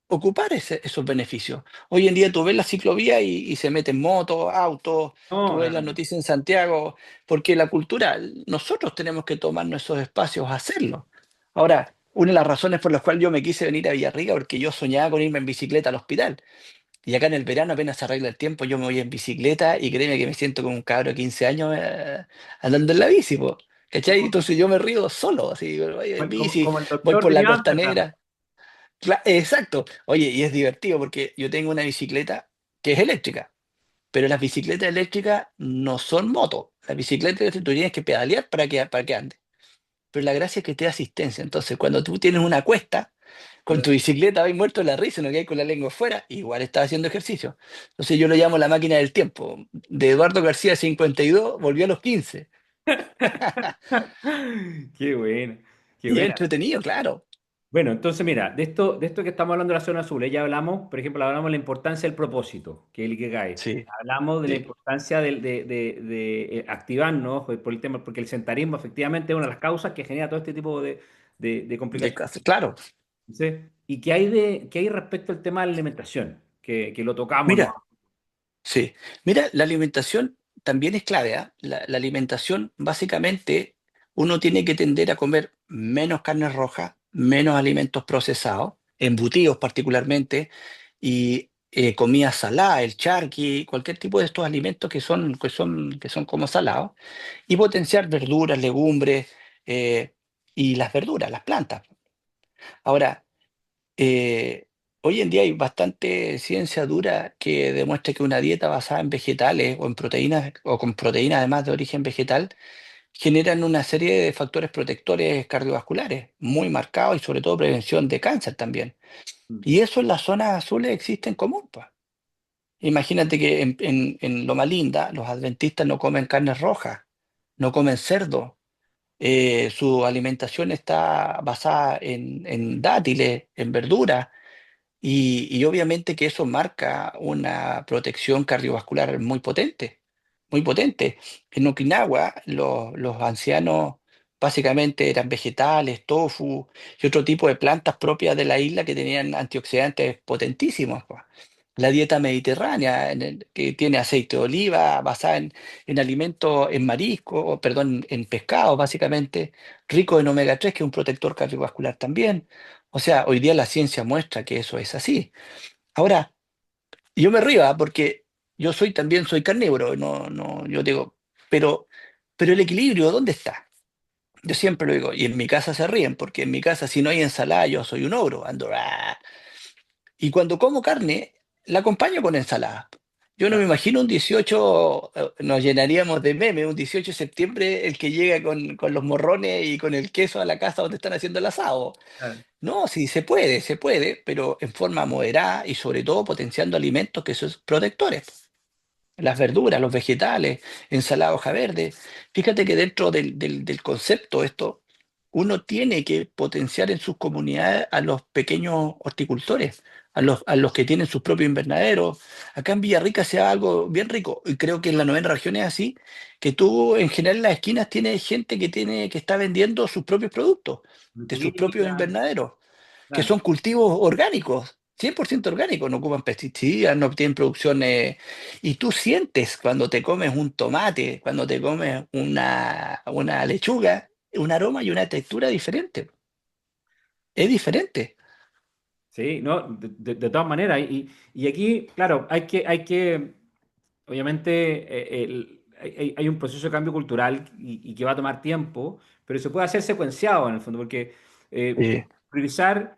ocupar esos beneficios? Hoy en día tú ves la ciclovía y se meten motos, autos, tú No, ves no, las no. noticias en Santiago, porque la cultura, nosotros tenemos que tomar nuestros espacios a hacerlo. Ahora, una de las razones por las cuales yo me quise venir a Villarrica, porque yo soñaba con irme en bicicleta al hospital. Y acá en el verano apenas se arregla el tiempo, yo me voy en bicicleta y créeme que me siento como un cabro de 15 años andando en la bici, po, ¿cachai? Como, Entonces yo me río solo, así, voy en como- bici, como el voy doctor por de la New Amsterdam. costanera. Exacto. Oye, y es divertido porque yo tengo una bicicleta que es eléctrica, pero las bicicletas eléctricas no son motos. Las bicicletas eléctricas tú tienes que pedalear para que ande. Pero la gracia es que te da asistencia. Entonces, cuando tú tienes una cuesta, con tu bicicleta vas muerto de la risa, no quedas con la lengua afuera, igual estás haciendo ejercicio. Entonces yo lo llamo la máquina del tiempo. De Eduardo García 52 volvió a los 15. Qué buena, qué Y es buena. entretenido, claro. Bueno, entonces mira, de esto que estamos hablando de la zona azul, ya hablamos, por ejemplo, hablamos de la importancia del propósito, que es el Ikigai. Sí, Hablamos de la sí. importancia de activarnos por el tema, porque el sedentarismo efectivamente es una de las causas que genera todo este tipo de complicaciones. Claro. ¿Sí? ¿Y qué hay respecto al tema de la alimentación? Que lo tocamos, ¿no? Mira, sí, mira, la alimentación también es clave, ¿ah? La alimentación, básicamente, uno tiene que tender a comer menos carnes rojas, menos alimentos procesados, embutidos particularmente, y comida salada, el charqui, cualquier tipo de estos alimentos que son como salados, y potenciar verduras, legumbres, eh, y las verduras, las plantas. Ahora, eh, hoy en día hay bastante ciencia dura que demuestra que una dieta basada en vegetales o en proteínas o con proteínas además de origen vegetal generan una serie de factores protectores cardiovasculares muy marcados y sobre todo prevención de cáncer también. Mm. Y eso en las zonas azules existe en común, pues. Imagínate que en Loma Linda los adventistas no comen carnes rojas, no comen cerdo. Su alimentación está basada en dátiles, en verduras y obviamente que eso marca una protección cardiovascular muy potente, muy potente. En Okinawa los ancianos básicamente eran vegetales, tofu y otro tipo de plantas propias de la isla que tenían antioxidantes potentísimos, pues. La dieta mediterránea, que tiene aceite de oliva, basada en alimentos, en marisco, o, perdón, en pescado, básicamente, rico en omega 3 que es un protector cardiovascular también. O sea, hoy día la ciencia muestra que eso es así. Ahora, yo me río, porque yo también soy carnívoro, no, no, yo digo, pero, pero el equilibrio, ¿dónde está? Yo siempre lo digo, y en mi casa se ríen, porque en mi casa si no hay ensalada yo soy un ogro, ando. "Ah". Y cuando como carne, la acompaño con ensalada. Yo no me Claro, imagino un 18, nos llenaríamos de meme, un 18 de septiembre el que llega con los morrones y con el queso a la casa donde están haciendo el asado. claro. No, sí, se puede, pero en forma moderada y sobre todo potenciando alimentos que son protectores. Las verduras, los vegetales, ensalada hoja verde. Fíjate que dentro del concepto esto, uno tiene que potenciar en sus comunidades a los pequeños horticultores, a los que tienen sus propios invernaderos. Acá en Villarrica se da algo bien rico, y creo que en la novena región es así, que tú en general en las esquinas tienes gente que está vendiendo sus propios productos, de sus propios Frutilla, invernaderos que claro. son cultivos orgánicos, 100% orgánicos, no ocupan pesticidas, no tienen producción. Y tú sientes cuando te comes un tomate, cuando te comes una lechuga, un aroma y una textura diferente. Es diferente. Sí, no, de todas maneras. Y aquí, claro, obviamente, hay un proceso de cambio cultural y que va a tomar tiempo, pero se puede hacer secuenciado en el fondo, porque Sí, priorizar,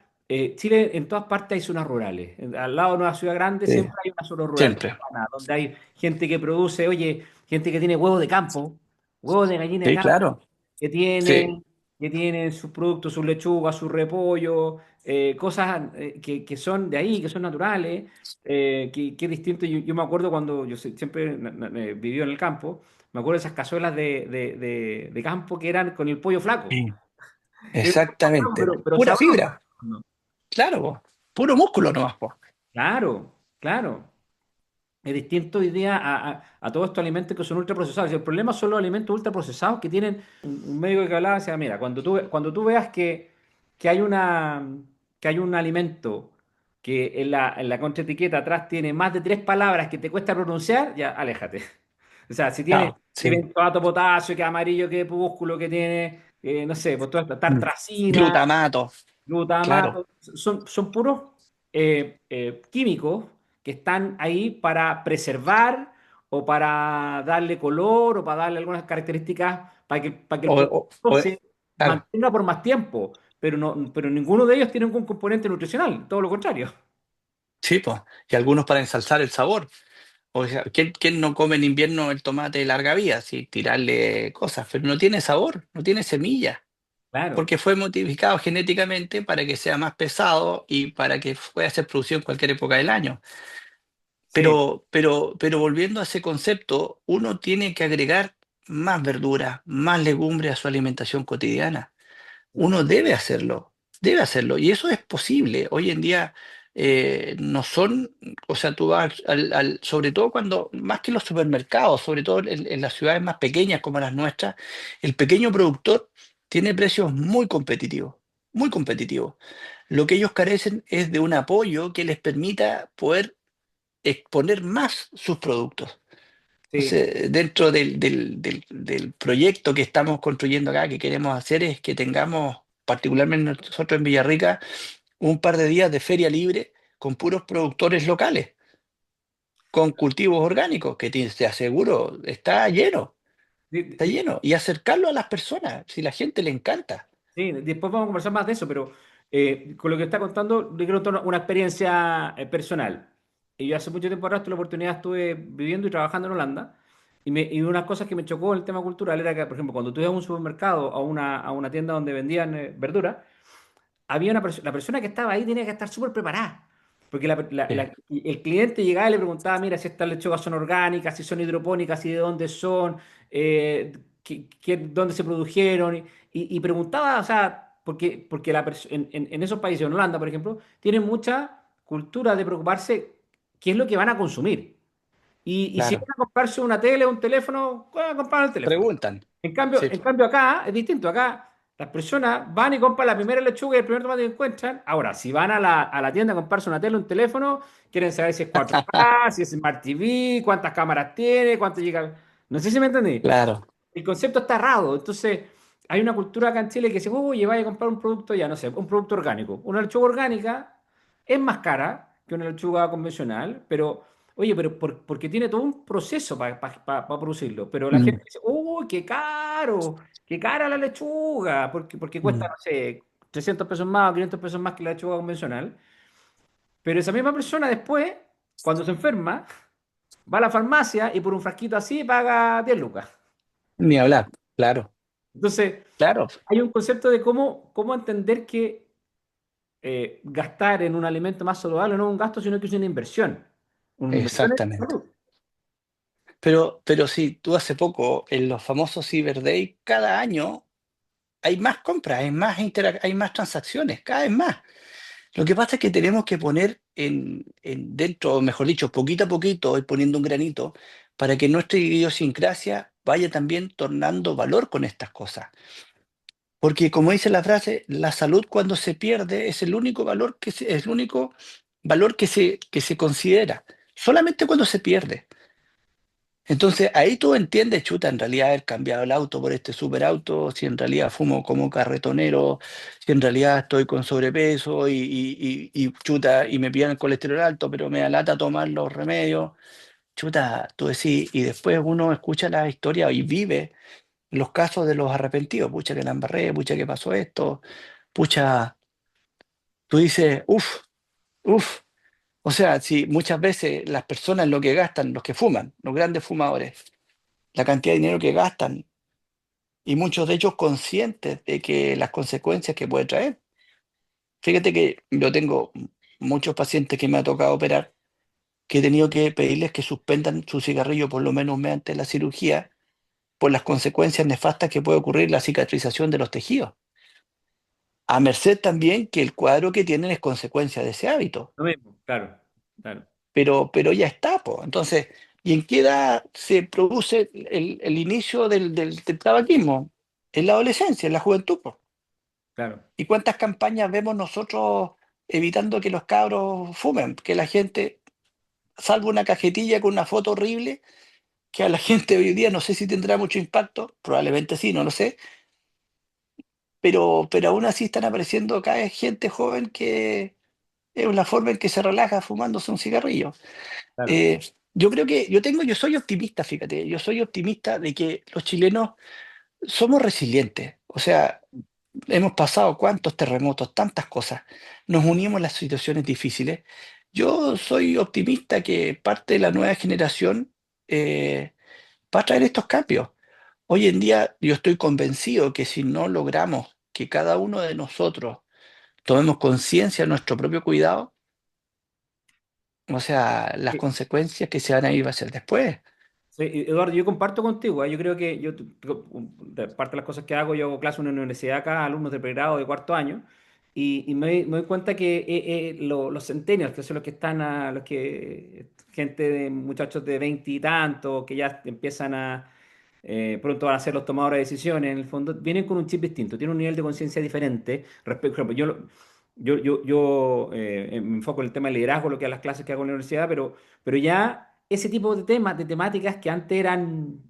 Chile en todas partes hay zonas rurales. Al lado de una ciudad grande sí, siempre hay una zona rural, siempre. donde hay gente que produce, oye, gente que tiene huevos de campo, huevos de gallina de Sí, campo, claro. que Sí. tienen, que tienen sus productos, sus lechugas, su repollo, cosas que son de ahí, que son naturales, que es distinto. Yo me acuerdo cuando siempre viví en el campo, me acuerdo de esas cazuelas de campo que eran con el pollo flaco. Sí, Era un pollo flaco, exactamente. pero Pura sabroso. fibra. Claro, po. Puro músculo nomás, po. Claro, claro. Es distinto hoy día a todos estos alimentos que son ultraprocesados. El problema son los alimentos ultraprocesados que tienen un médico que hablaba, decía, mira, cuando tú veas que hay que hay un alimento que en la contraetiqueta atrás tiene más de tres palabras que te cuesta pronunciar, ya aléjate. O sea, si tiene Claro, sí. benzoato potasio, que es amarillo, que es púsculo, que tiene, no sé, pues toda esta Mm. tartracina, Glutamato, claro. glutamato, son puros químicos que están ahí para preservar o para darle color o para darle algunas características para que el O, producto se claro. mantenga por más tiempo, pero ninguno de ellos tiene un componente nutricional, todo lo contrario. Sí, pues. Y algunos para ensalzar el sabor. O sea, ¿quién no come en invierno el tomate de larga vida? Sí, tirarle cosas, pero no tiene sabor, no tiene semilla, Claro, porque fue modificado genéticamente para que sea más pesado y para que pueda ser producido en cualquier época del año. sí, Pero volviendo a ese concepto, uno tiene que agregar más verduras, más legumbres a su alimentación cotidiana. sí, Uno debe hacerlo, y eso es posible. Hoy en día no son, o sea, tú vas sobre todo cuando, más que los supermercados, sobre todo en las ciudades más pequeñas como las nuestras, el pequeño productor tiene precios muy competitivos, muy competitivos. Lo que ellos carecen es de un apoyo que les permita poder exponer más sus productos. sí. Entonces, dentro del proyecto que estamos construyendo acá, que queremos hacer, es que tengamos, particularmente nosotros en Villarrica, un par de días de feria libre con puros productores locales, con cultivos orgánicos, que te aseguro, está Sí, lleno, y acercarlo a las personas, si la gente le encanta. sí, después vamos a conversar más de eso, pero con lo que está contando, le quiero contar una experiencia personal. Y yo hace mucho tiempo atrás tuve la oportunidad, estuve viviendo y trabajando en Holanda, y una de las cosas que me chocó en el tema cultural era que, por ejemplo, cuando tú ibas a un supermercado, a una tienda donde vendían verdura, la persona que estaba ahí tenía que estar súper preparada. Porque Sí, y el cliente llegaba y le preguntaba, mira, si estas lechugas son orgánicas, si son hidropónicas, si de dónde son, dónde se produjeron, y preguntaba, o sea, porque en esos países, en Holanda, por ejemplo, tienen mucha cultura de preocuparse qué es lo que van a consumir. Y si claro. van a comprarse una tele o un teléfono, van a comprar el teléfono. Preguntan. En cambio, Sí, en cambio acá es distinto. Acá las personas van y compran la primera lechuga y el primer tomate que encuentran. Ahora, si van a la tienda a comprarse una tele o un teléfono, quieren saber si es 4K, si es Smart TV, cuántas cámaras tiene, cuánto llega. No sé si me entendí. claro, El concepto está errado. Entonces, hay una cultura acá en Chile que dice, oye, vaya a comprar un producto ya, no sé, un producto orgánico. Una lechuga orgánica es más cara que una lechuga convencional, pero Oye, pero porque tiene todo un proceso para producirlo. Pero la Mm, gente dice, ¡oh, qué caro! ¡Qué cara la lechuga! Porque cuesta, mm. no sé, 300 pesos más o 500 pesos más que la lechuga convencional. Pero esa misma persona después, cuando se enferma, va a la farmacia y por un frasquito así paga 10 lucas. Ni hablar, claro, Entonces, claro, hay un concepto de cómo entender que gastar en un alimento más saludable no es un gasto, sino que es una inversión. Una inversión en exactamente. salud. Pero sí, tú hace poco, en los famosos Cyber Day, cada año hay más compras, hay más transacciones, cada vez más. Lo que pasa es que tenemos que poner dentro, mejor dicho, poquito a poquito, ir poniendo un granito para que nuestra idiosincrasia vaya también tornando valor con estas cosas. Porque como dice la frase, la salud cuando se pierde es el único valor es el único valor que se considera, solamente cuando se pierde. Entonces ahí tú entiendes, chuta, en realidad haber cambiado el auto por este superauto, si en realidad fumo como carretonero, si en realidad estoy con sobrepeso y chuta, y me pillan el colesterol alto, pero me da lata tomar los remedios, chuta, tú decís, y después uno escucha la historia y vive los casos de los arrepentidos, pucha que la embarré, pucha que pasó esto, pucha, tú dices, uff, uff. O sea, si muchas veces las personas lo que gastan, los que fuman, los grandes fumadores, la cantidad de dinero que gastan y muchos de ellos conscientes de que las consecuencias que puede traer. Fíjate que yo tengo muchos pacientes que me ha tocado operar que he tenido que pedirles que suspendan su cigarrillo por lo menos mediante la cirugía por las consecuencias nefastas que puede ocurrir la cicatrización de los tejidos. A merced también que el cuadro que tienen es consecuencia de ese hábito, Lo mismo, claro, claro, pero ya está, po. Entonces, ¿y en qué edad se produce el inicio del tabaquismo? En la adolescencia, en la juventud, po. claro. ¿Y cuántas campañas vemos nosotros evitando que los cabros fumen? Que la gente, salvo una cajetilla con una foto horrible, que a la gente hoy día no sé si tendrá mucho impacto, probablemente sí, no lo sé, pero aún así están apareciendo cada vez gente joven que es una forma en que se relaja fumándose un cigarrillo. Claro. Eh, yo soy optimista, fíjate, yo soy optimista de que los chilenos somos resilientes. O sea, hemos pasado cuántos terremotos, tantas cosas. Nos unimos en las situaciones difíciles. Yo soy optimista que parte de la nueva generación va a traer estos cambios. Hoy en día yo estoy convencido que si no logramos que cada uno de nosotros tomemos conciencia de nuestro propio cuidado, o sea, las Sí, consecuencias que se van a ir va a ser después. sí, Eduardo, yo comparto contigo. Yo creo que de parte de las cosas que hago, yo hago clase en una universidad acá, alumnos de pregrado de cuarto año, y me doy cuenta que los centennials, que son los que están los que, gente de muchachos de 20 y tanto, que ya empiezan pronto van a ser los tomadores de decisiones, en el fondo, vienen con un chip distinto, tienen un nivel de conciencia diferente. Respecto, por ejemplo, me enfoco en el tema del liderazgo, lo que a las clases que hago en la universidad, pero ya ese tipo de temas, de temáticas que antes eran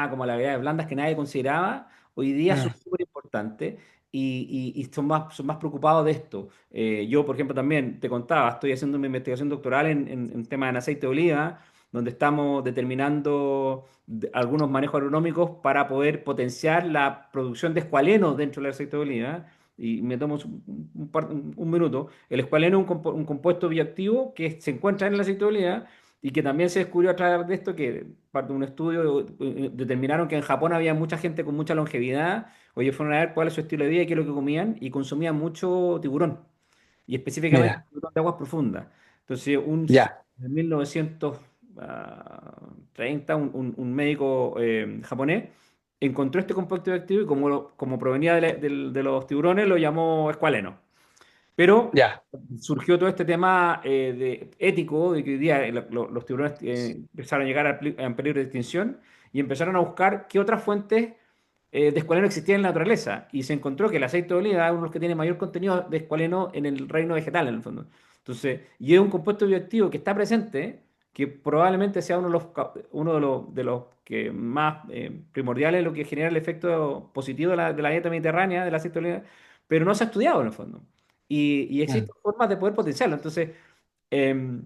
como las habilidades blandas que nadie consideraba, hoy día son Mm, súper importantes y son más preocupados de esto. Yo, por ejemplo, también te contaba, estoy haciendo mi investigación doctoral en temas de aceite de oliva, donde estamos determinando algunos manejos agronómicos para poder potenciar la producción de escualeno dentro del aceite de oliva. Y me tomo un minuto. El escualeno es un compuesto bioactivo que se encuentra en el aceite de oliva y que también se descubrió a través de esto que parte de un estudio determinaron que en Japón había mucha gente con mucha longevidad. Oye, fueron a ver cuál es su estilo de vida y qué es lo que comían y consumían mucho tiburón y específicamente mira, tiburón de aguas profundas. Entonces, ya, en 1930, un médico japonés encontró este compuesto bioactivo y como provenía de los tiburones, lo llamó escualeno. Pero ya, surgió todo este tema ético de que hoy día los tiburones empezaron a llegar a peligro de extinción y empezaron a buscar qué otras fuentes de escualeno existían en la naturaleza. Y se encontró que el aceite de oliva es uno de los que tiene mayor contenido de escualeno en el reino vegetal, en el fondo. Entonces, y es un compuesto bioactivo que está presente, que probablemente sea uno de los que más primordiales, lo que genera el efecto positivo de la dieta mediterránea, del aceite de oliva, pero no se ha estudiado en el fondo y mm, existen formas de poder potenciarlo. Entonces, em,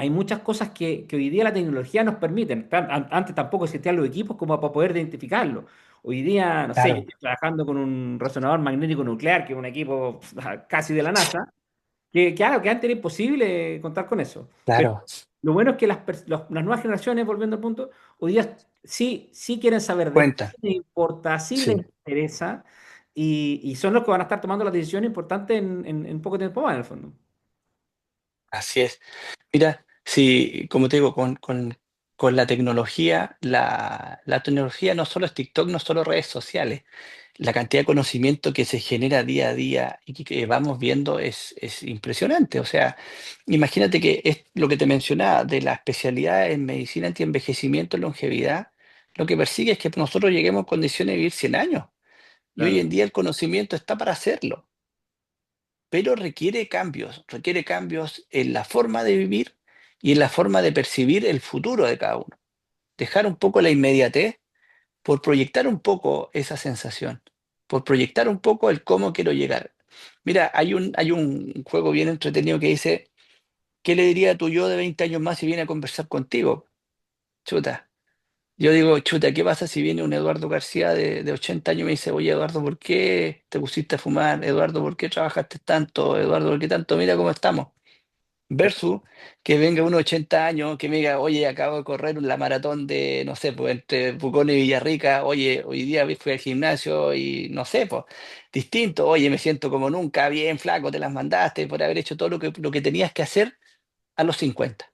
hay muchas cosas que hoy día la tecnología nos permiten. Antes tampoco existían los equipos como para poder identificarlo. Hoy día, no sé, yo Claro, estoy trabajando con un resonador magnético nuclear, que es un equipo casi de la NASA, que claro, que antes era imposible contar con eso. Pero claro, lo bueno es que las nuevas generaciones, volviendo al punto, hoy día sí quieren saber de esto, cuenta. sí les importa, sí les Sí, interesa, y son los que van a estar tomando las decisiones importantes en poco tiempo más, en el fondo. así es. Mira, sí, como te digo, con la tecnología no solo es TikTok, no solo redes sociales. La cantidad de conocimiento que se genera día a día y que vamos viendo es impresionante. O sea, imagínate que es lo que te mencionaba de la especialidad en medicina antienvejecimiento y longevidad, lo que persigue es que nosotros lleguemos en condiciones de vivir 100 años. Y hoy en Claro. día el conocimiento está para hacerlo, pero requiere cambios en la forma de vivir y en la forma de percibir el futuro de cada uno. Dejar un poco la inmediatez por proyectar un poco esa sensación, por proyectar un poco el cómo quiero llegar. Mira, hay un juego bien entretenido que dice, ¿qué le diría a tu yo de 20 años más si viene a conversar contigo? Chuta. Yo digo, chuta, ¿qué pasa si viene un Eduardo García de 80 años y me dice, oye, Eduardo, ¿por qué te pusiste a fumar? Eduardo, ¿por qué trabajaste tanto? Eduardo, ¿por qué tanto? Mira cómo estamos. Versus que venga uno de 80 años que me diga, oye, acabo de correr la maratón de, no sé, pues entre Pucón y Villarrica, oye, hoy día fui al gimnasio y no sé, pues distinto, oye, me siento como nunca, bien flaco, te las mandaste por haber hecho todo lo que tenías que hacer a los 50.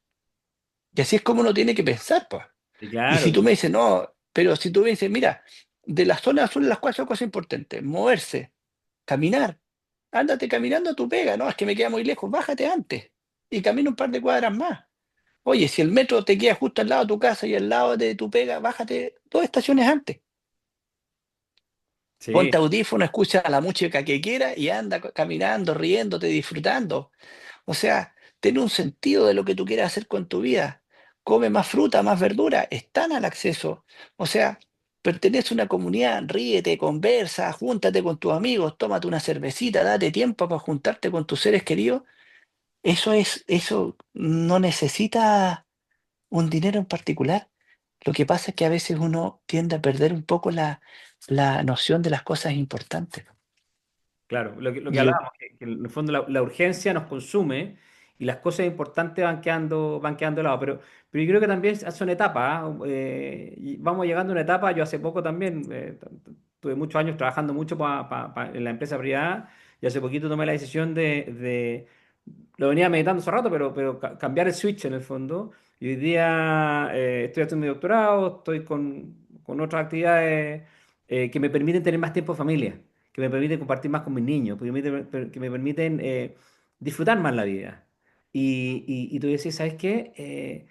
Y así es como uno tiene que pensar, pues. Sí, Y si claro. tú me dices, no, pero si tú me dices, mira, de la zona azul las cuatro cosas importantes, moverse, caminar, ándate caminando a tu pega, no, es que me queda muy lejos, bájate antes y camina un par de cuadras más. Oye, si el metro te queda justo al lado de tu casa y al lado de tu pega, bájate 2 estaciones antes. Sí, Ponte audífono, escucha la música que quieras y anda caminando, riéndote, disfrutando. O sea, ten un sentido de lo que tú quieras hacer con tu vida. Come más fruta, más verdura, están al acceso. O sea, pertenece a una comunidad, ríete, conversa, júntate con tus amigos, tómate una cervecita, date tiempo para juntarte con tus seres queridos. Eso no necesita un dinero en particular. Lo que pasa es que a veces uno tiende a perder un poco la noción de las cosas importantes. claro. Lo que Yo, hablábamos, que en el fondo la urgencia nos consume y las cosas importantes van quedando de lado. Pero yo creo que también son etapas. ¿Ah? Y vamos llegando a una etapa. Yo hace poco también tuve muchos años trabajando mucho en la empresa privada y hace poquito tomé la decisión lo venía meditando hace rato, pero cambiar el switch en el fondo. Y hoy día estoy haciendo mi doctorado, estoy con otras actividades que me permiten tener más tiempo de familia, que me permiten compartir más con mis niños, que me permiten disfrutar más la vida. Y tú decís, ¿sabes qué?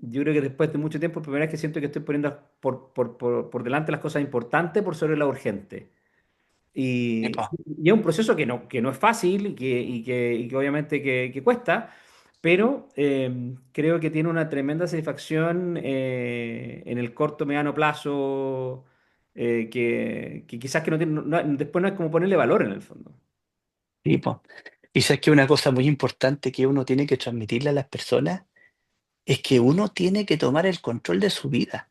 Yo creo que después de mucho tiempo, primera vez que siento que estoy poniendo por delante las cosas importantes por sobre la urgente. Y, epa, y es un proceso que no es fácil y que obviamente que cuesta, pero creo que tiene una tremenda satisfacción en el corto, mediano plazo, que quizás que no tiene, después no es como ponerle valor en el fondo. sí, po. Y sabes que una cosa muy importante que uno tiene que transmitirle a las personas es que uno tiene que tomar el control de su vida.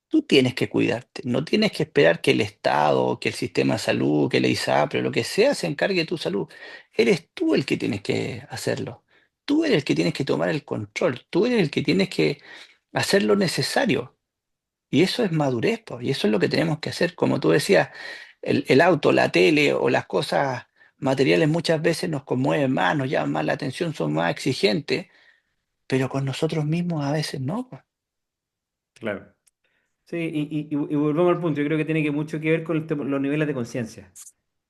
Tú tienes que cuidarte, no tienes que esperar que el Estado, que el sistema de salud, que el ISAPRE, lo que sea, se encargue de tu salud. Eres tú el que tienes que hacerlo. Tú eres el que tienes que tomar el control. Tú eres el que tienes que hacer lo necesario. Y eso es madurez, po, y eso es lo que tenemos que hacer. Como tú decías, el auto, la tele o las cosas materiales muchas veces nos conmueven más, nos llaman más la atención, son más exigentes, pero con nosotros mismos a veces no, po. Claro. Sí, y volvemos al punto. Yo creo que tiene mucho que ver con los niveles de conciencia.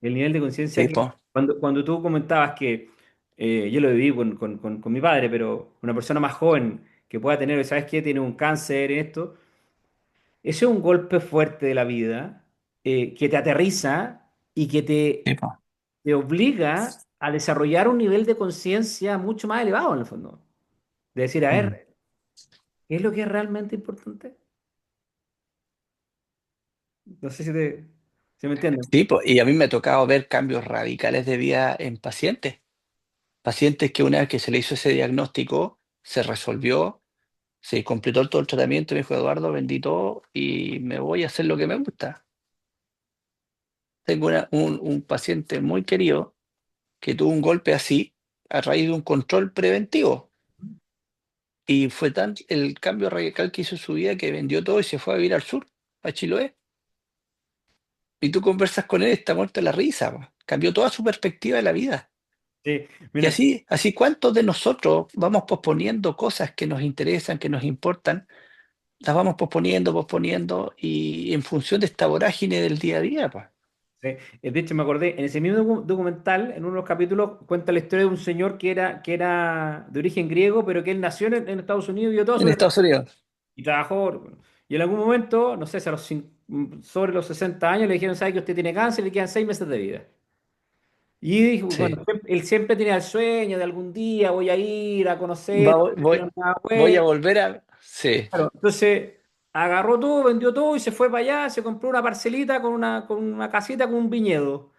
El nivel de conciencia Sí, que po, cuando tú comentabas que yo lo viví con mi padre, pero una persona más joven que pueda tener, ¿sabes qué? Tiene un cáncer, esto. Ese es un golpe fuerte de la vida que te aterriza y que sí, te, po. te obliga a desarrollar un nivel de conciencia mucho más elevado en el fondo. De decir, a Mm. ver, ¿qué es lo que es realmente importante? No sé si me entienden. Sí, po, y a mí me ha tocado ver cambios radicales de vida en pacientes. Pacientes que una vez que se le hizo ese diagnóstico, se resolvió, se completó todo el tratamiento, me dijo Eduardo, bendito, y me voy a hacer lo que me gusta. Tengo un paciente muy querido que tuvo un golpe así a raíz de un control preventivo. Y fue tan el cambio radical que hizo en su vida que vendió todo y se fue a vivir al sur, a Chiloé. Y tú conversas con él, está muerto de la risa, po. Cambió toda su perspectiva de la vida. Sí, Y mira, así cuántos de nosotros vamos posponiendo cosas que nos interesan, que nos importan, las vamos posponiendo, posponiendo, y en función de esta vorágine del día a día, pues. sí. De hecho, me acordé, en ese mismo documental, en uno de los capítulos, cuenta la historia de un señor que era de origen griego, pero que él nació en Estados Unidos y vivió toda su En vida Estados Unidos. y trabajó. Bueno, y en algún momento, no sé, si sobre los 60 años le dijeron, ¿sabe que usted tiene cáncer y le quedan 6 meses de vida? Y dijo, bueno, Sí. él siempre tenía el sueño de algún día voy a ir a conocer, Va- voy, a voy a abuela. volver a... Sí, Claro, entonces agarró todo, vendió todo y se fue para allá, se compró una parcelita con una casita con un viñedo.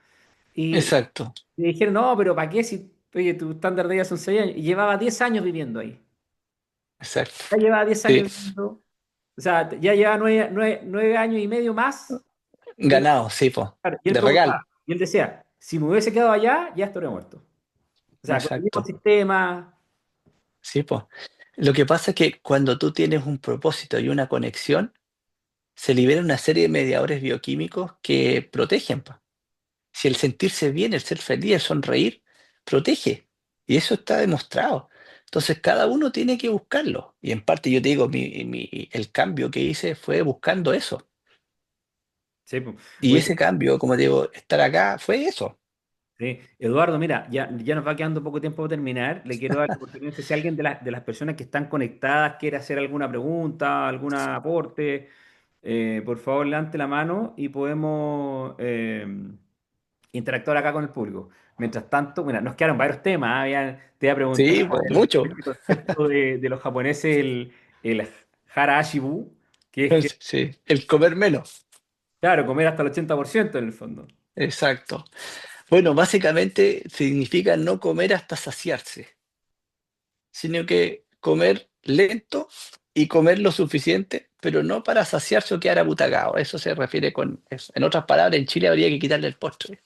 Y exacto, le dijeron, no, pero ¿para qué si oye, tu estándar de vida son 6 años? Y llevaba 10 años viviendo ahí. exacto. Ya llevaba 10 Sí. años viviendo. O sea, ya llevaba 9 años y medio más de lo Ganado, sí, pues. claro, y él De regalo. preguntaba, y él decía, si me hubiese quedado allá, ya estaría muerto. O sea, con el mismo Exacto. sistema. Sí, pues. Lo que pasa es que cuando tú tienes un propósito y una conexión, se libera una serie de mediadores bioquímicos que protegen, po. Si el sentirse bien, el ser feliz, el sonreír, protege. Y eso está demostrado. Entonces, cada uno tiene que buscarlo. Y en parte, yo te digo, el cambio que hice fue buscando eso. Sí, pues. Y Oye, ese cambio, como te digo, estar acá fue eso. sí. Eduardo, mira, ya nos va quedando poco tiempo para terminar. Le quiero dar la oportunidad, si alguien de las personas que están conectadas quiere hacer alguna pregunta, algún aporte, por favor, levante la mano y podemos interactuar acá con el público. Mientras tanto, mira, nos quedaron varios temas. Te iba a preguntar Sí, pues, por mucho. este concepto de los japoneses, el hara ashibu, que es que, Sí, el comer menos. claro, comer hasta el 80% en el fondo. Exacto. Bueno, básicamente significa no comer hasta saciarse, sino que comer lento y comer lo suficiente, pero no para saciarse o quedar abutagado. Eso se refiere con eso. En otras palabras, en Chile habría que quitarle el postre.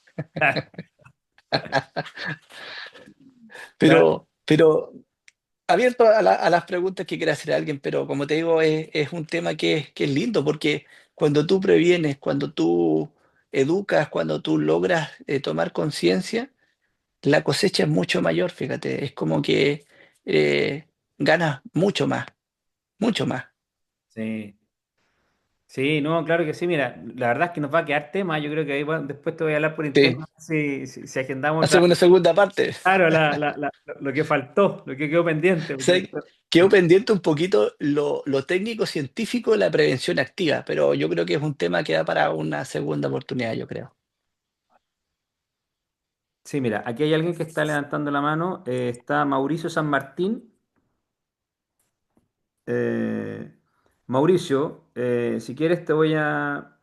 Claro, Pero abierto a las preguntas que quiera hacer alguien, pero como te digo, es un tema que es lindo porque cuando tú previenes, cuando tú educas, cuando tú logras tomar conciencia, la cosecha es mucho mayor, fíjate, es como que eh, ganas mucho más. sí. Sí, no, claro que sí. Mira, la verdad es que nos va a quedar tema. Yo creo que ahí, bueno, después te voy a hablar por Sí, interno si agendamos hacemos una segunda parte. claro, lo que faltó, lo que quedó pendiente. Sé quedó pendiente un poquito lo técnico científico de la prevención activa, pero yo creo que es un tema que da para una segunda oportunidad, yo creo. Sí, mira, aquí hay alguien que está levantando la mano. Está Mauricio San Martín. Eh, Mauricio, si quieres te voy a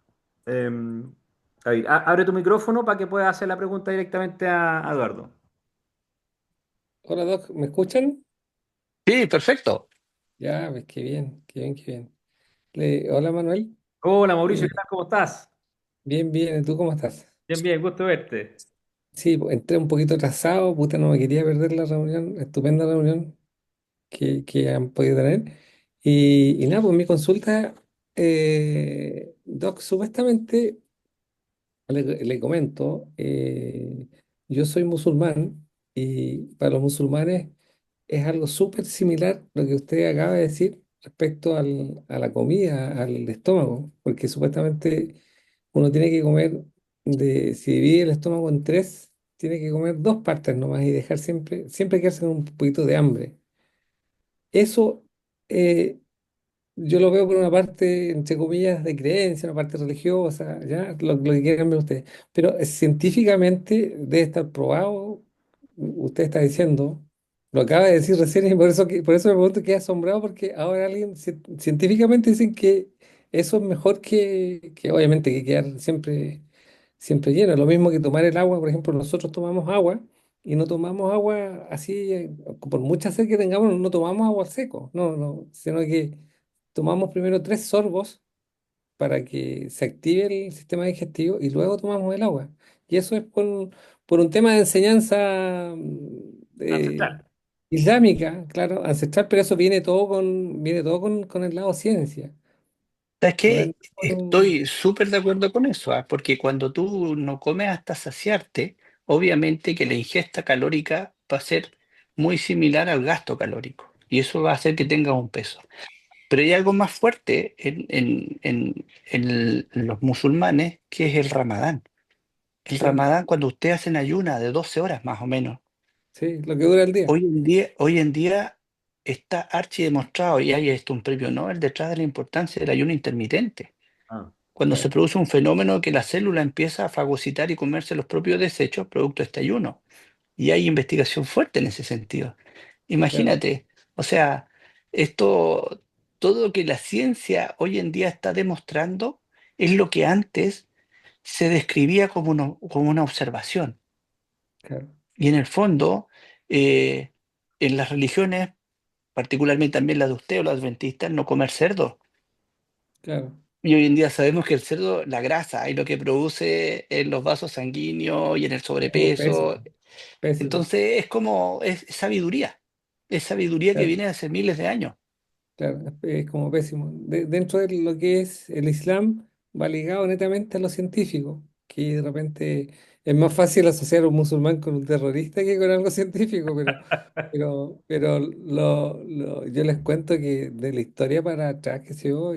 ver, abre tu micrófono para que puedas hacer la pregunta directamente a Eduardo. Hola Doc, ¿me escuchan? Sí, perfecto. Ya, pues qué bien, qué bien, qué bien. Hola Manuel. Hola Mauricio, Eh, ¿qué tal? ¿Cómo estás? bien, bien, ¿y tú cómo estás? Bien, bien, gusto verte. Sí, pues, entré un poquito atrasado, puta, no me quería perder la reunión, estupenda reunión que han podido tener. Y nada, pues mi consulta, Doc, supuestamente, le comento, yo soy musulmán y para los musulmanes es algo súper similar lo que usted acaba de decir respecto a la comida, al estómago, porque supuestamente uno tiene que comer, si divide el estómago en tres, tiene que comer dos partes nomás y dejar siempre quedarse con un poquito de hambre. Eso eh, yo lo veo por una parte, entre comillas, de creencia, una parte religiosa, ya, lo que quieran ver ustedes. Pero científicamente debe estar probado, usted está diciendo, lo acaba de decir recién y por eso me pregunto, qué asombrado, porque ahora alguien, científicamente dicen que eso es mejor que obviamente que quedar siempre lleno. Lo mismo que tomar el agua, por ejemplo, nosotros tomamos agua y no tomamos agua así, por mucha sed que tengamos, no tomamos agua al seco, no, no, sino que tomamos primero 3 sorbos para que se active el sistema digestivo y luego tomamos el agua. Y eso es por un tema de enseñanza Ancestral. islámica, claro, ancestral, pero eso viene todo con el lado ciencia. ¿Sabes No es qué? por Estoy súper de acuerdo con eso, ¿ah? Porque cuando tú no comes hasta saciarte, obviamente que la ingesta calórica va a ser muy similar al gasto calórico y eso va a hacer que tengas un peso. Pero hay algo más fuerte en los musulmanes, que es el Ramadán. El sí, Ramadán, cuando ustedes hacen ayuna de 12 horas más o menos, sí, lo que dura el día. hoy en día está archi demostrado, y hay esto un premio Nobel detrás de la importancia del ayuno intermitente. Ah, Cuando se Claro, produce un fenómeno que la célula empieza a fagocitar y comerse los propios desechos producto de este ayuno. Y hay investigación fuerte en ese sentido. claro, Imagínate, o sea, esto, todo lo que la ciencia hoy en día está demostrando es lo que antes se describía como una observación. claro, Y en el fondo, eh, en las religiones, particularmente también la de usted o la adventista, no comer cerdo. claro. Y hoy en día sabemos que el cerdo, la grasa, y lo que produce en los vasos sanguíneos y en el Es algo sobrepeso. pésimo, pésimo. Entonces es sabiduría que Claro. viene de hace miles de años. Claro, es como pésimo. Dentro de lo que es el Islam, va ligado netamente a lo científico, que de repente es más fácil asociar a un musulmán con un terrorista que con algo científico, pero yo les cuento que de la historia para atrás, que se yo,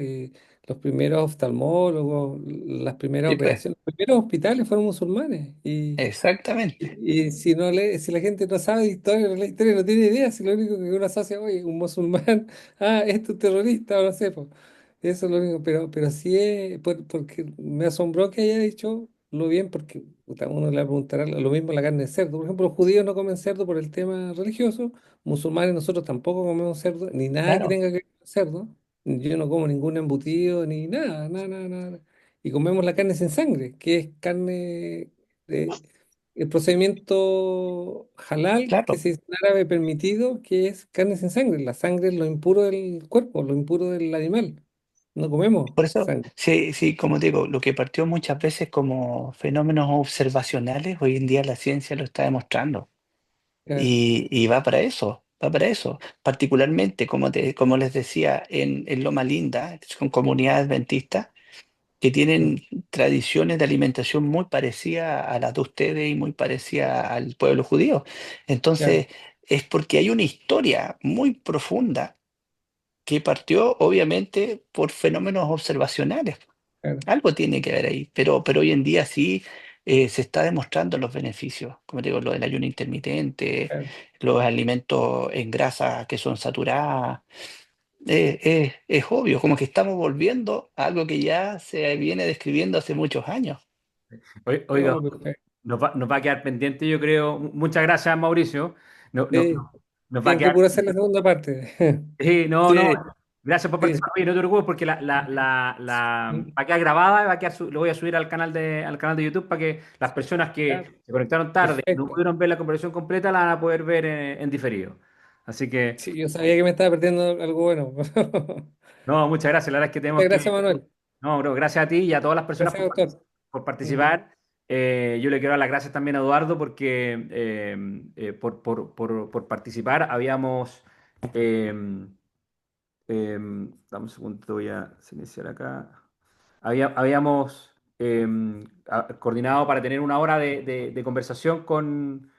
los primeros oftalmólogos, las primeras Sí, pues, operaciones, los primeros hospitales fueron musulmanes. exactamente. Y si no lee, si la gente no sabe de historia, no lee historia, no tiene idea, si lo único que uno asocia, oye, un musulmán, esto es terrorista, o no sé, po. Eso es lo único, pero sí es, porque me asombró que haya dicho lo bien, porque puta, uno le preguntará lo mismo la carne de cerdo. Por ejemplo, los judíos no comen cerdo por el tema religioso, musulmanes nosotros tampoco comemos cerdo, ni nada que Claro, tenga que ver con cerdo. Yo no como ningún embutido, ni nada, nada, nada, nada. Y comemos la carne sin sangre, que es carne el procedimiento halal, que claro. se dice en árabe permitido, que es carne sin sangre. La sangre es lo impuro del cuerpo, lo impuro del animal. No comemos Por eso, sangre. sí, sí, como digo, lo que partió muchas veces como fenómenos observacionales, hoy en día la ciencia lo está demostrando. Claro, Y va para eso, va para eso. Particularmente, como les decía, en Loma Linda, son comunidades adventistas que mm, tienen tradiciones de alimentación muy parecidas a las de ustedes y muy parecidas al pueblo judío. claro, Entonces, es porque hay una historia muy profunda que partió, obviamente, por fenómenos observacionales. claro, Algo tiene que ver ahí, pero hoy en día sí se está demostrando los beneficios, como te digo, lo del ayuno intermitente, claro. los alimentos en grasas que son saturadas. Es obvio, como que estamos volviendo a algo que ya se viene describiendo hace muchos años. Oiga, No, perfecto. nos va a quedar pendiente, yo creo. Muchas gracias, Mauricio. Sí, Nos va a tienen que quedar. puro hacer la segunda parte. Sí, no, no. Sí, Gracias por Sí, participar. Oye, no te preocupes porque sí, va a quedar grabada y lo voy a subir al canal de YouTube para que las personas ya, que se conectaron tarde y no perfecto. pudieron ver la conversación completa la van a poder ver en diferido. Así que, Sí, yo sabía que me estaba perdiendo algo bueno. no, muchas gracias. La verdad es que tenemos Muchas que. gracias, Manuel. No, bro, gracias a ti y a todas las personas Gracias, doctor. por Mm, participar. Yo le quiero dar las gracias también a Eduardo porque por participar. Dame un segundo, voy a iniciar acá. Habíamos coordinado para tener una hora de conversación con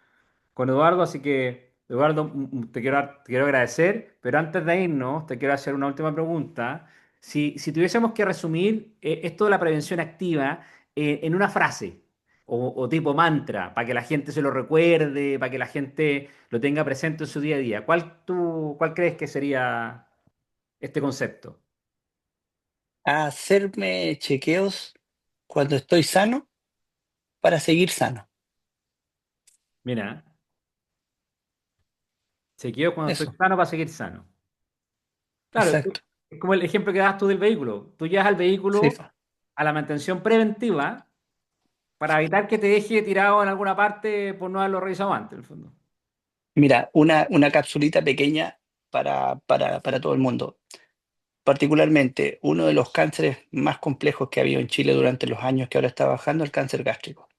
Eduardo, así que Eduardo, te quiero agradecer, pero antes de irnos, te quiero hacer una última pregunta. Si tuviésemos que resumir esto de la prevención activa en una frase o tipo mantra, para que la gente se lo recuerde, para que la gente lo tenga presente en su día a día, ¿cuál crees que sería este concepto? a hacerme chequeos cuando estoy sano para seguir sano. Mira, chequeo cuando estoy Eso, sano para seguir sano. Claro, exacto. es como el ejemplo que das tú del vehículo. Tú llevas al Sí, vehículo a la mantención preventiva para evitar que te deje tirado en alguna parte por no haberlo revisado antes, en el fondo. Mira, una capsulita pequeña para todo el mundo. Particularmente, uno de los cánceres más complejos que ha habido en Chile durante los años que ahora está bajando, el cáncer gástrico.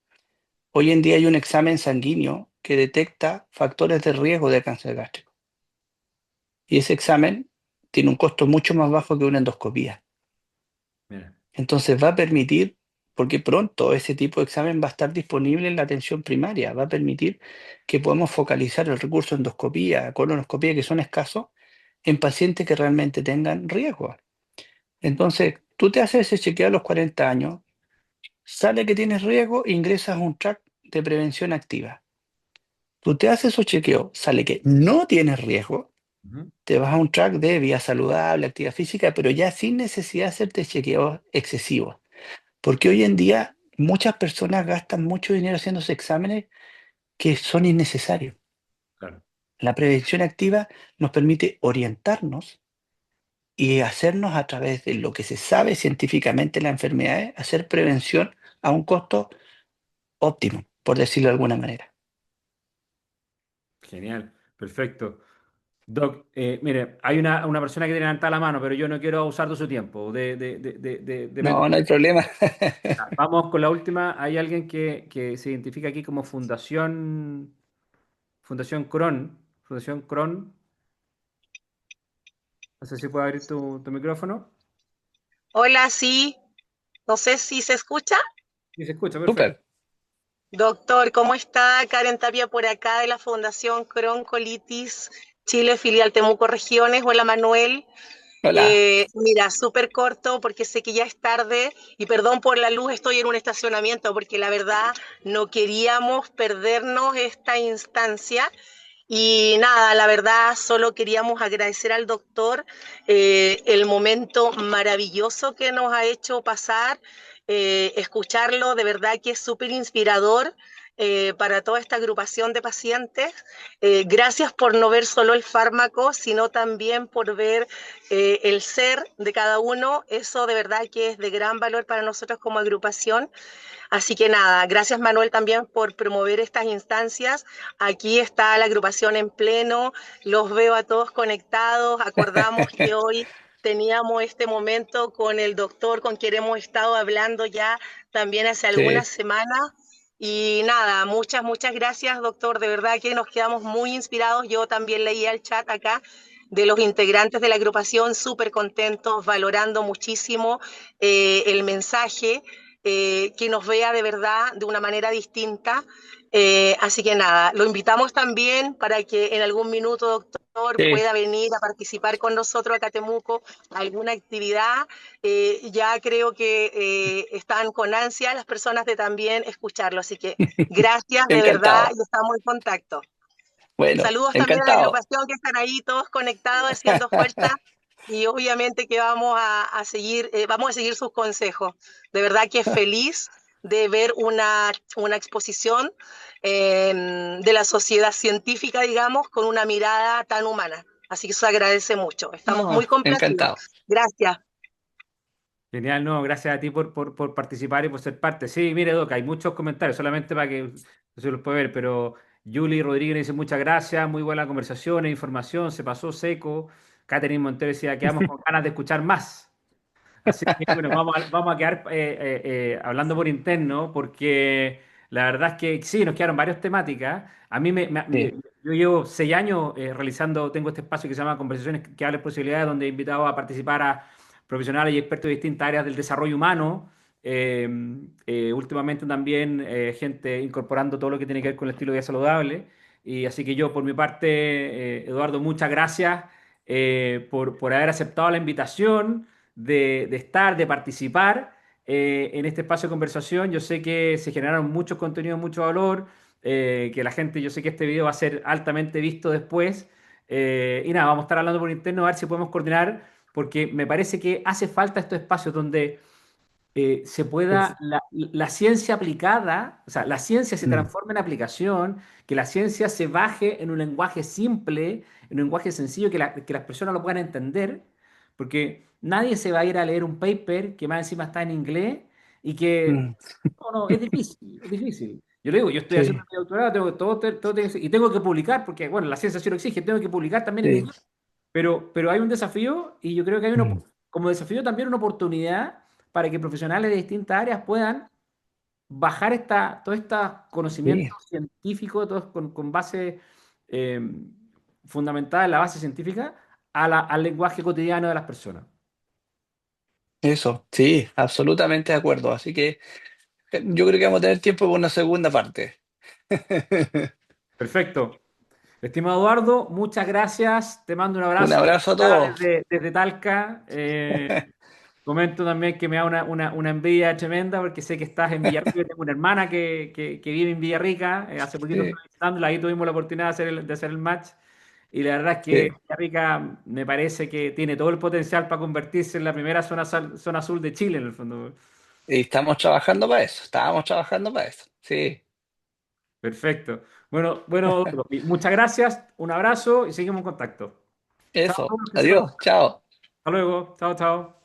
Hoy en día hay un examen sanguíneo que detecta factores de riesgo de cáncer gástrico. Y ese examen tiene un costo mucho más bajo que una endoscopía. Mira, Entonces va a permitir, porque pronto ese tipo de examen va a estar disponible en la atención primaria, va a permitir que podamos focalizar el recurso endoscopía, colonoscopía, que son escasos, en pacientes que realmente tengan riesgo. Entonces, tú te haces ese chequeo a los 40 años, sale que tienes riesgo, ingresas a un track de prevención activa. Tú te haces esos chequeos, sale que no tienes riesgo, ujú, te vas a un track de vida saludable, actividad física, pero ya sin necesidad de hacerte chequeos excesivos. Porque hoy en día muchas personas gastan mucho dinero haciéndose exámenes que son innecesarios. claro. La prevención activa nos permite orientarnos y hacernos a través de lo que se sabe científicamente de las enfermedades, hacer prevención a un costo óptimo, por decirlo de alguna manera. Genial, perfecto. Doc, mire, hay una persona que tiene levantada la mano, pero yo no quiero abusar de su tiempo. No, no hay problema. Vamos con la última. Hay alguien que se identifica aquí como Fundación Cron. Fundación Cron. No sé si puedo abrir tu micrófono. Hola, sí, no sé si se escucha. Sí, se escucha, perfecto. Súper. Doctor, ¿cómo está? Karen Tapia por acá de la Fundación Croncolitis Chile, filial Temuco Regiones. Hola, Manuel. Hola. Mira, súper corto porque sé que ya es tarde y perdón por la luz, estoy en un estacionamiento porque la verdad no queríamos perdernos esta instancia. Y nada, la verdad, solo queríamos agradecer al doctor el momento maravilloso que nos ha hecho pasar, escucharlo, de verdad que es súper inspirador para toda esta agrupación de pacientes. Gracias por no ver solo el fármaco, sino también por ver el ser de cada uno. Eso de verdad que es de gran valor para nosotros como agrupación. Así que nada, gracias Manuel también por promover estas instancias. Aquí está la agrupación en pleno, los veo a todos conectados. Acordamos que hoy teníamos este momento con el doctor con quien hemos estado hablando ya también hace algunas Sí. semanas. Y nada, muchas gracias doctor, de verdad que nos quedamos muy inspirados. Yo también leía el chat acá de los integrantes de la agrupación, súper contentos, valorando muchísimo el mensaje que nos vea de verdad de una manera distinta. Así que nada, lo invitamos también para que en algún minuto, doctor, Sí. pueda venir a participar con nosotros a Temuco a alguna actividad. Ya creo que están con ansia las personas de también escucharlo. Así que gracias de verdad Encantado. y estamos en contacto. Bueno, Saludos también a la encantado. agrupación que están ahí todos conectados, haciendo fuerza y obviamente que vamos a seguir sus consejos. De verdad que feliz de ver una exposición de la sociedad científica, digamos, con una mirada tan humana. Así que eso agradece mucho. Estamos No, muy complacidos. encantado. Gracias. Genial, no, gracias a ti por participar y por ser parte. Sí, mire, Doc, hay muchos comentarios, solamente para que no se los puede ver, pero Julie Rodríguez dice muchas gracias, muy buena conversación e información, se pasó seco. Catherine Montero decía, quedamos con ganas de escuchar más. Así que bueno, vamos a quedar hablando por interno porque la verdad es que sí, nos quedaron varias temáticas. A mí Sí. yo llevo 6 años realizando, tengo este espacio que se llama Conversaciones que hablan posibilidades, donde he invitado a participar a profesionales y expertos de distintas áreas del desarrollo humano. Eh, Últimamente también gente incorporando todo lo que tiene que ver con el estilo de vida saludable. Y así que yo, por mi parte, Eduardo, muchas gracias por haber aceptado la invitación de estar, de participar en este espacio de conversación. Yo sé que se generaron muchos contenidos, mucho valor, que la gente, yo sé que este video va a ser altamente visto después. Y nada, vamos a estar hablando por interno a ver si podemos coordinar, porque me parece que hace falta estos espacios donde se pueda, Es- la ciencia aplicada, o sea, la ciencia se mm. transforma en aplicación, que la ciencia se baje en un lenguaje simple, en un lenguaje sencillo, que las personas lo puedan entender, porque nadie se va a ir a leer un paper que más encima está en inglés y que, Mm, no, es difícil, es difícil. Yo le digo, yo estoy haciendo sí, mi doctorado, todo tiene que y tengo que publicar, porque, bueno, la ciencia sí lo exige, tengo que publicar también en sí. inglés, pero hay un desafío y yo creo que hay Mm, como desafío también una oportunidad para que profesionales de distintas áreas puedan bajar todo este conocimiento sí, científico, todo con base eh, fundamentada en la base científica, al lenguaje cotidiano de las personas. eso, sí, absolutamente de acuerdo. Así que yo creo que vamos a tener tiempo para una segunda parte. Perfecto. Estimado Eduardo, muchas gracias. Te mando un Un abrazo abrazo a acá todos. desde Talca. Comento también que me da una envidia tremenda porque sé que estás en Villarrica. Tengo una hermana que vive en Villarrica. Hace poquito Sí, estuve visitándola. Ahí tuvimos la oportunidad de hacer el match. Y la verdad es que sí. Villarrica me parece que tiene todo el potencial para convertirse en la primera zona azul de Chile, en el fondo. Y estamos trabajando para eso, estábamos trabajando para eso. Sí, Perfecto. Bueno, muchas gracias. Un abrazo y seguimos en contacto. Chao a eso. todos, que se pasen. Adiós, chao. Hasta luego. Chao, chao.